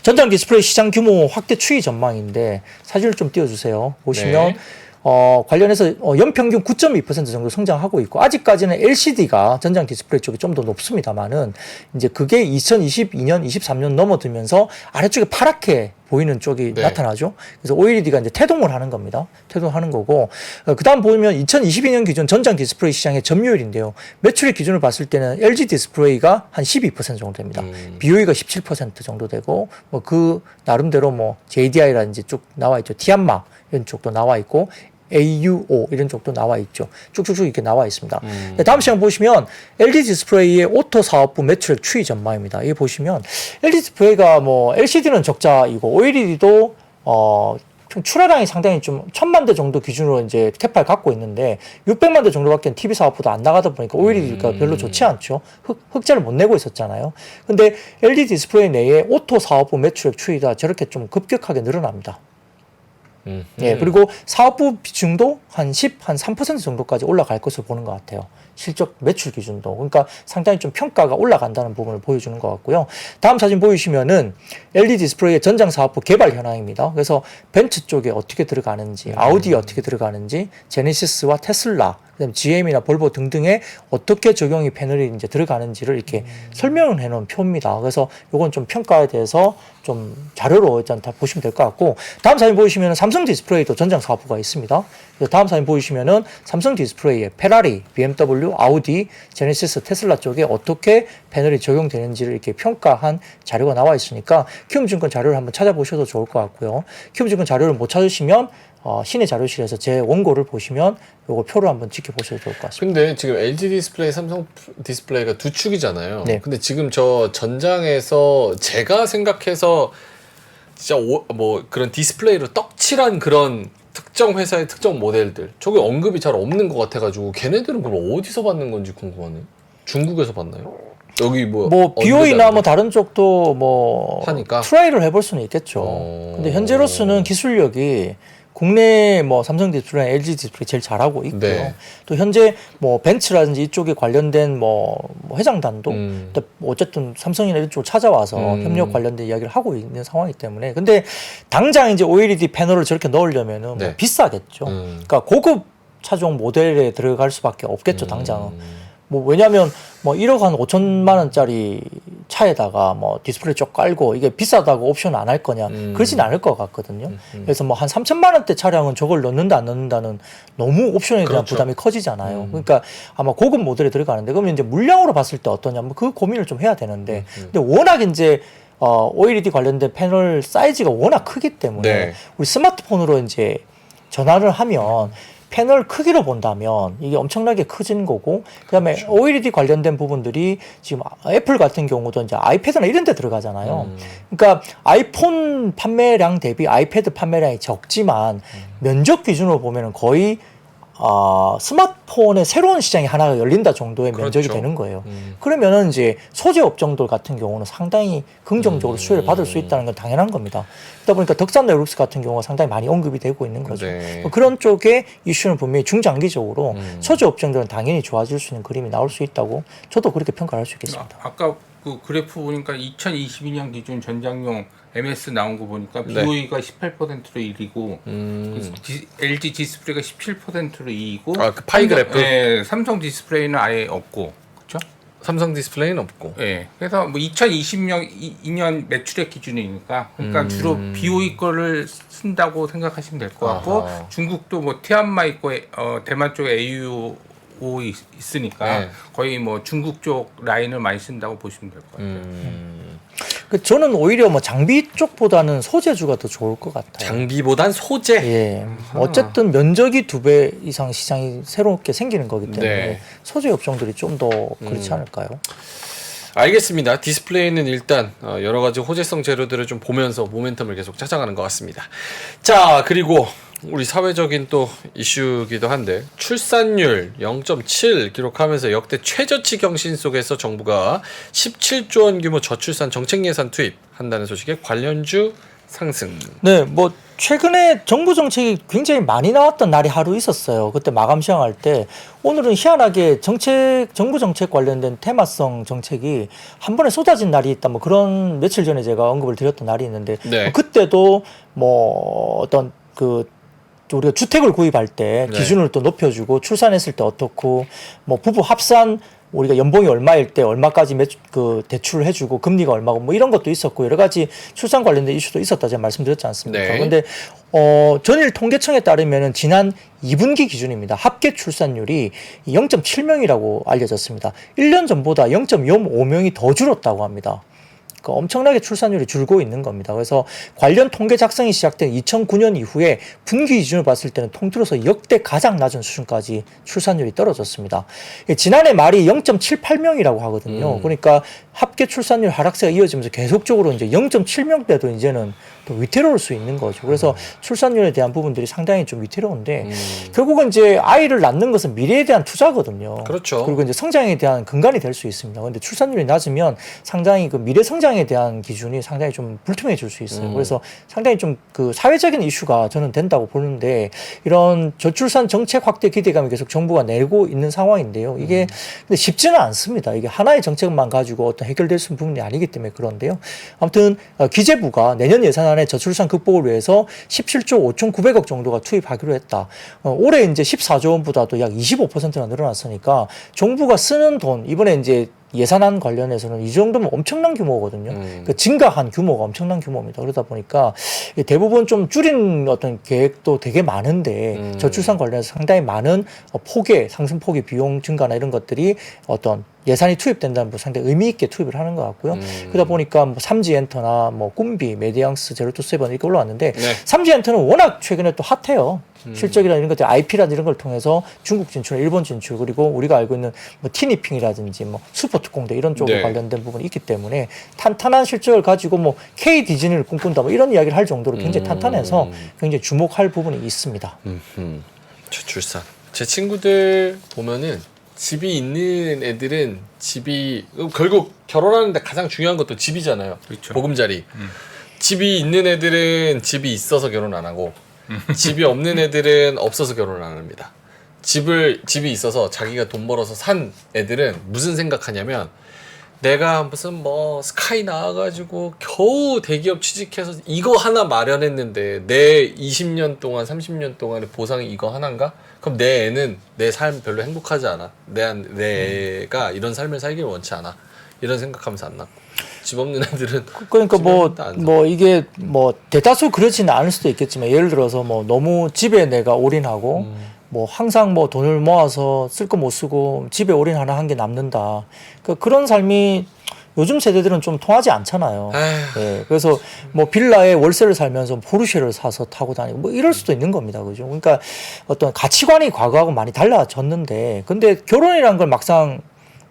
전장 디스플레이 시장 규모 확대 추이 전망인데 사진을 좀 띄워주세요. 보시면 네. 관련해서 연평균 9.2% 정도 성장하고 있고 아직까지는 LCD가 전장 디스플레이 쪽이 좀 더 높습니다만은 이제 그게 2022년, 23년 넘어들면서 아래쪽에 파랗게 보이는 쪽이 네. 나타나죠. 그래서 OLED가 이제 태동을 하는 겁니다. 태동하는 거고 그다음 보면 2022년 기준 전장 디스플레이 시장의 점유율인데요. 매출의 기준을 봤을 때는 LG 디스플레이가 한 12% 정도 됩니다. BOE가 17% 정도 되고 뭐 그 나름대로 뭐 JDI라든지 쭉 나와 있죠. 티안마 이런 쪽도 나와 있고 AUO 이런 쪽도 나와 있죠. 쭉쭉쭉 이렇게 나와 있습니다. 다음 시장 보시면 LG 디스플레이의 오토 사업부 매출액 추이 전망입니다. 여기 보시면 LG 디스플레이가 뭐 LCD는 적자이고 OLED도 출하량이 상당히 좀 1,000만 대 정도 기준으로 이제 캐파를 갖고 있는데 600만 대 정도밖에 TV 사업보다 안 나가다 보니까 OLED가 별로 좋지 않죠. 흑자를 못 내고 있었잖아요. 근데 LED 디스플레이 내에 오토 사업부 매출액 추이가 저렇게 좀 급격하게 늘어납니다. 예, 그리고 사업부 비중도 한 3% 정도까지 올라갈 것으로 보는 것 같아요. 실적 매출 기준도. 그러니까 상당히 좀 평가가 올라간다는 부분을 보여주는 것 같고요. 다음 사진 보이시면은 LED 디스플레이의 전장 사업부 개발 현황입니다. 그래서 벤츠 쪽에 어떻게 들어가는지, 아우디에 어떻게 들어가는지, 제네시스와 테슬라, 그다음에 GM이나 볼보 등등에 어떻게 적용이 패널이 이제 들어가는지를 이렇게 설명을 해놓은 표입니다. 그래서 요건 좀 평가에 대해서 좀 자료로 일단 다 보시면 될 것 같고, 다음 사진 보이시면은 삼성 디스플레이도 전장 사업부가 있습니다. 그래서 다음 사진 보이시면은 삼성 디스플레이에 페라리, BMW, 아우디, 제네시스, 테슬라 쪽에 어떻게 패널이 적용되는지를 이렇게 평가한 자료가 나와 있으니까 키움증권 자료를 한번 찾아보셔도 좋을 것 같고요. 키움증권 자료를 못 찾으시면 신의 자료실에서 제 원고를 보시면 요거 표를 한번 지켜보셔도 좋을 것 같습니다. 근데 지금 LG 디스플레이, 삼성 디스플레이가 두 축이잖아요. 네. 근데 지금 저 전장에서 제가 생각해서 진짜 뭐 그런 디스플레이로 떡칠한 그런 특정 회사의 특정 모델들 저게 언급이 잘 없는 것 같아가지고 걔네들은 그럼 어디서 받는 건지 궁금하네. 중국에서 받나요? 여기 뭐 BOE나 뭐 다른 쪽도 뭐 하니까? 트라이를 해볼 수는 있겠죠. 근데 현재로서는 기술력이 국내 뭐 삼성 디스플레이, LG 디스플레이 제일 잘하고 있고요. 네. 또 현재 뭐 벤츠라든지 이쪽에 관련된 뭐 회장단도 또 어쨌든 삼성이나 이쪽으로 찾아와서 협력 관련된 이야기를 하고 있는 상황이기 때문에. 근데 당장 이제 OLED 패널을 저렇게 넣으려면은 네. 뭐 비싸겠죠. 그러니까 고급 차종 모델에 들어갈 수밖에 없겠죠, 당장은. 뭐 왜냐하면 뭐 1억 한 5천만 원짜리 차에다가 뭐 디스플레이 쪽 깔고 이게 비싸다고 옵션 안 할 거냐 그러진 않을 것 같거든요. 그래서 뭐 한 3천만 원대 차량은 저걸 넣는다 안 넣는다는 너무 옵션에 대한 그렇죠. 부담이 커지잖아요. 그러니까 아마 고급 모델에 들어가는데 그러면 이제 물량으로 봤을 때 어떠냐 뭐 그 고민을 좀 해야 되는데 근데 워낙 이제 OLED 관련된 패널 사이즈가 워낙 크기 때문에 네. 우리 스마트폰으로 이제 전화를 하면 패널 크기로 본다면 이게 엄청나게 커지는 거고, 그다음에 그렇죠. OLED 관련된 부분들이 지금 애플 같은 경우도 이제 아이패드나 이런 데 들어가잖아요. 그러니까 아이폰 판매량 대비 아이패드 판매량이 적지만 면적 기준으로 보면은 거의 스마트폰의 새로운 시장이 하나가 열린다 정도의 그렇죠. 면적이 되는 거예요. 그러면은 이제 소재 업종들 같은 경우는 상당히 긍정적으로 수혜를 받을 수 있다는 건 당연한 겁니다. 그러다 보니까 덕산 네오룩스 같은 경우가 상당히 많이 언급이 되고 있는 거죠. 네. 그런 쪽의 이슈는 분명히 중장기적으로 소재 업종들은 당연히 좋아질 수 있는 그림이 나올 수 있다고 저도 그렇게 평가할 수 있겠습니다. 아까 그 그래프 보니까 2022년 기준 전장용 MS 나온 거 보니까 네. BOE가 18%로 1위고 LG 디스플레이가 17%로 2위고 그 파이 그래프? 네, 삼성 디스플레이는 아예 없고 그렇죠? 삼성 디스플레이는 없고. 네, 그래서 뭐 2022년 매출액 기준이니까 그러니까 주로 BOE 거를 쓴다고 생각하시면 될 것 같고 아하. 중국도 뭐 티안마 있고 대만 쪽에 AUO 있으니까 네. 거의 뭐 중국 쪽 라인을 많이 쓴다고 보시면 될 것 같아요. 저는 오히려 뭐 장비 쪽보다는 소재주가 더 좋을 것 같아요. 장비보단 소재. 예. 어쨌든 면적이 2배 이상 시장이 새롭게 생기는 거기 때문에 네. 소재 업종들이 좀 더 그렇지 않을까요? 알겠습니다. 디스플레이는 일단 여러 가지 호재성 재료들을 좀 보면서 모멘텀을 계속 찾아가는 것 같습니다. 자, 그리고 우리 사회적인 또 이슈기도 한데 출산율 0.7 기록하면서 역대 최저치 경신 속에서 정부가 17조 원 규모 저출산 정책 예산 투입한다는 소식에 관련주 상승. 네, 뭐 최근에 정부 정책이 굉장히 많이 나왔던 날이 하루 있었어요. 그때 마감 시황할 때 오늘은 희한하게 정부 정책 관련된 테마성 정책이 한 번에 쏟아진 날이 있다. 뭐 그런 며칠 전에 제가 언급을 드렸던 날이 있는데 네. 그때도 뭐 어떤 우리가 주택을 구입할 때 네. 기준을 또 높여주고 출산했을 때 어떻고 뭐 부부 합산 우리가 연봉이 얼마일 때 얼마까지 대출을 해주고 금리가 얼마고 뭐 이런 것도 있었고 여러 가지 출산 관련된 이슈도 있었다 제가 말씀드렸지 않습니까? 네. 그런데 전일 통계청에 따르면은 지난 2분기 기준입니다. 합계 출산율이 0.7명이라고 알려졌습니다. 1년 전보다 0.05명이 더 줄었다고 합니다. 그러니까 엄청나게 출산율이 줄고 있는 겁니다. 그래서 관련 통계 작성이 시작된 2009년 이후에 분기 기준으로 봤을 때는 통틀어서 역대 가장 낮은 수준까지 출산율이 떨어졌습니다. 지난해 말이 0.78명이라고 하거든요. 그러니까 합계 출산율 하락세가 이어지면서 계속적으로 이제 0.7명대도 이제는 또 위태로울 수 있는 거죠. 그래서 출산율에 대한 부분들이 상당히 좀 위태로운데 결국은 이제 아이를 낳는 것은 미래에 대한 투자거든요. 그렇죠. 그리고 이제 성장에 대한 근간이 될 수 있습니다. 그런데 출산율이 낮으면 상당히 그 미래 성장에 대한 기준이 상당히 좀 불투명해질 수 있어요. 그래서 상당히 좀 그 사회적인 이슈가 저는 된다고 보는데 이런 저출산 정책 확대 기대감이 계속 정부가 내고 있는 상황인데요. 이게 근데 쉽지는 않습니다. 이게 하나의 정책만 가지고 어떤 해결될 수 있는 부분이 아니기 때문에 그런데요. 아무튼 기재부가 내년 예산안에 저출산 극복을 위해서 17조 5,900억 정도가 투입하기로 했다. 올해 이제 14조 원보다도 약 25%나 늘어났으니까 정부가 쓰는 돈 이번에 이제 예산안 관련해서는 이 정도면 엄청난 규모거든요. 그 증가한 규모가 엄청난 규모입니다. 그러다 보니까 대부분 좀 줄인 어떤 계획도 되게 많은데 저출산 관련해서 상당히 많은 폭의 상승 폭의 비용 증가나 이런 것들이 어떤 예산이 투입된다는 거 상당히 의미 있게 투입을 하는 것 같고요. 그러다 보니까 뭐 삼지엔터나 뭐 꿈비, 메디앙스, 제로투세븐 이렇게 올라왔는데 네. 삼지엔터는 워낙 최근에 또 핫해요. 실적이나 이런 것들, IP라든지 이런 걸 통해서 중국 진출, 일본 진출, 그리고 우리가 알고 있는 뭐 티니핑이라든지 뭐 슈퍼특공대 이런 쪽에 네. 관련된 부분이 있기 때문에 탄탄한 실적을 가지고 뭐 K 디즈니를 꿈꾼다 뭐 이런 이야기를 할 정도로 굉장히 탄탄해서 굉장히 주목할 부분이 있습니다. 저출산. 제 친구들 보면은 집이 있는 애들은 집이 결국 결혼하는데 가장 중요한 것도 집이잖아요. 그렇죠. 보금자리. 집이 있는 애들은 집이 있어서 결혼 안 하고 집이 없는 애들은 없어서 결혼 안 합니다. 집이 있어서 자기가 돈 벌어서 산 애들은 무슨 생각하냐면 내가 무슨 뭐 스카이 나와가지고 겨우 대기업 취직해서 이거 하나 마련했는데 내 20년 동안 30년 동안의 보상이 이거 하나인가? 그럼 내 애는 내 삶 별로 행복하지 않아. 내 애가 이런 삶을 살기를 원치 않아. 이런 생각하면서 안 낳고. 집 없는 애들은 그러니까 뭐 집에 안 뭐 이게 뭐 대다수 그렇지는 않을 수도 있겠지만 예를 들어서 뭐 너무 집에 내가 올인하고 뭐 항상 뭐 돈을 모아서 쓸 거 못 쓰고 집에 올인 하나 한 게 남는다. 그러니까 그런 삶이 요즘 세대들은 좀 통하지 않잖아요. 예, 그래서 뭐 빌라에 월세를 살면서 포르쉐를 사서 타고 다니고 뭐 이럴 수도 있는 겁니다. 그죠? 그러니까 어떤 가치관이 과거하고 많이 달라졌는데 근데 결혼이란 걸 막상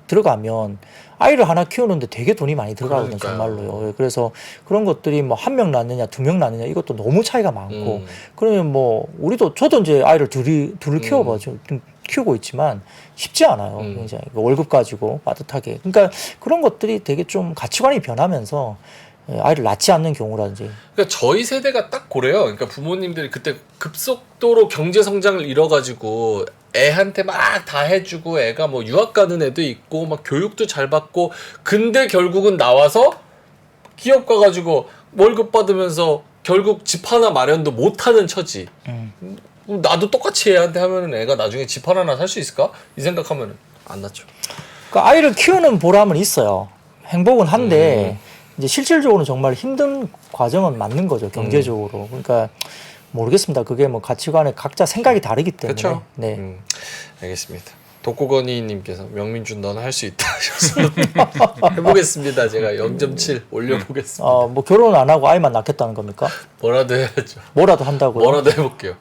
들어가면 아이를 하나 키우는데 되게 돈이 많이 들어가거든요. 그러니까요. 정말로요. 예, 그래서 그런 것들이 뭐 한 명 낳느냐, 두 명 낳느냐 이것도 너무 차이가 많고 그러면 뭐 저도 이제 아이를 둘을 키워봐죠. 키우고 있지만 쉽지 않아요. 굉장히 월급 가지고 빠듯하게. 그러니까 그런 것들이 되게 좀 가치관이 변하면서 아이를 낳지 않는 경우라든지. 그러니까 저희 세대가 딱 그래요. 그러니까 부모님들이 그때 급속도로 경제 성장을 이뤄가지고 애한테 막 다 해주고 애가 뭐 유학 가는 애도 있고 막 교육도 잘 받고 근데 결국은 나와서 기업 가가지고 월급 받으면서 결국 집 하나 마련도 못하는 처지. 나도 똑같이 애한테 하면은 애가 나중에 집 하나 살 수 있을까? 이 생각하면은 안 낳죠. 그러니까 아이를 키우는 보람은 있어요. 행복은 한데 이제 실질적으로는 정말 힘든 과정은 맞는 거죠. 경제적으로. 그러니까 모르겠습니다. 그게 뭐 가치관에 각자 생각이 다르기 때문에. 그렇죠. 네. 알겠습니다. 독고건이님께서 명민준 너는 할 수 있다 하셔서 해보겠습니다. 제가 0.7 올려보겠습니다. 뭐 결혼 안 하고 아이만 낳겠다는 겁니까? 뭐라도 해야죠. 뭐라도 한다고요? 뭐라도 해볼게요.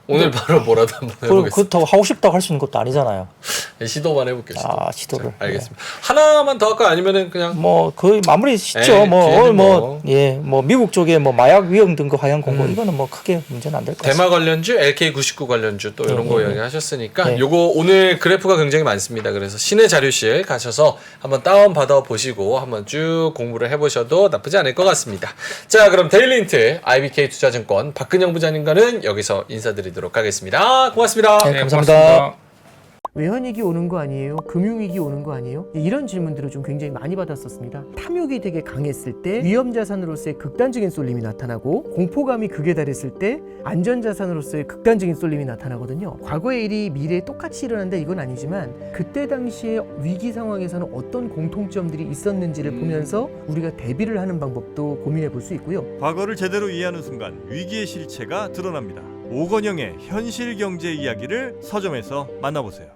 오늘 바로 뭐라도 한번 해보겠습니다. 그렇다고 하고 싶다고 할 수 있는 것도 아니잖아요. 시도만 해볼게요. 시도를. 자, 알겠습니다. 하나만 더 할까요? 아니면은 그냥 뭐 거의 마무리 짓죠. 네, 뒤에는 뭐 미국 쪽에 뭐 마약 위험 등급 하향 공고 이거는 뭐 크게 문제는 안 될 것 같습니다. 대마 관련주, LK99 관련주 또 이런 거 이야기하셨으니까 네. 요거 오늘 그래프가 굉장히 많습니다. 그래서 신의 자료실 가셔서 한번 다운 받아 보시고 한번 쭉 공부를 해보셔도 나쁘지 않을 것 같습니다. 자, 그럼 데일리 힌트 IBK 투자증권 박근영 부장님과는 여기서 인사드리도록 하겠습니다. 고맙습니다. 네, 감사합니다. 외환위기 오는 거 아니에요? 금융위기 오는 거 아니에요? 이런 질문들을 좀 굉장히 많이 받았었습니다. 탐욕이 되게 강했을 때 위험자산으로서의 극단적인 쏠림이 나타나고 공포감이 극에 달했을 때 안전자산으로서의 극단적인 쏠림이 나타나거든요. 과거의 일이 미래에 똑같이 일어난다 이건 아니지만 그때 당시에 위기 상황에서는 어떤 공통점들이 있었는지를 보면서 우리가 대비를 하는 방법도 고민해 볼 수 있고요. 과거를 제대로 이해하는 순간 위기의 실체가 드러납니다. 오건영의 현실 경제 이야기를 서점에서 만나보세요.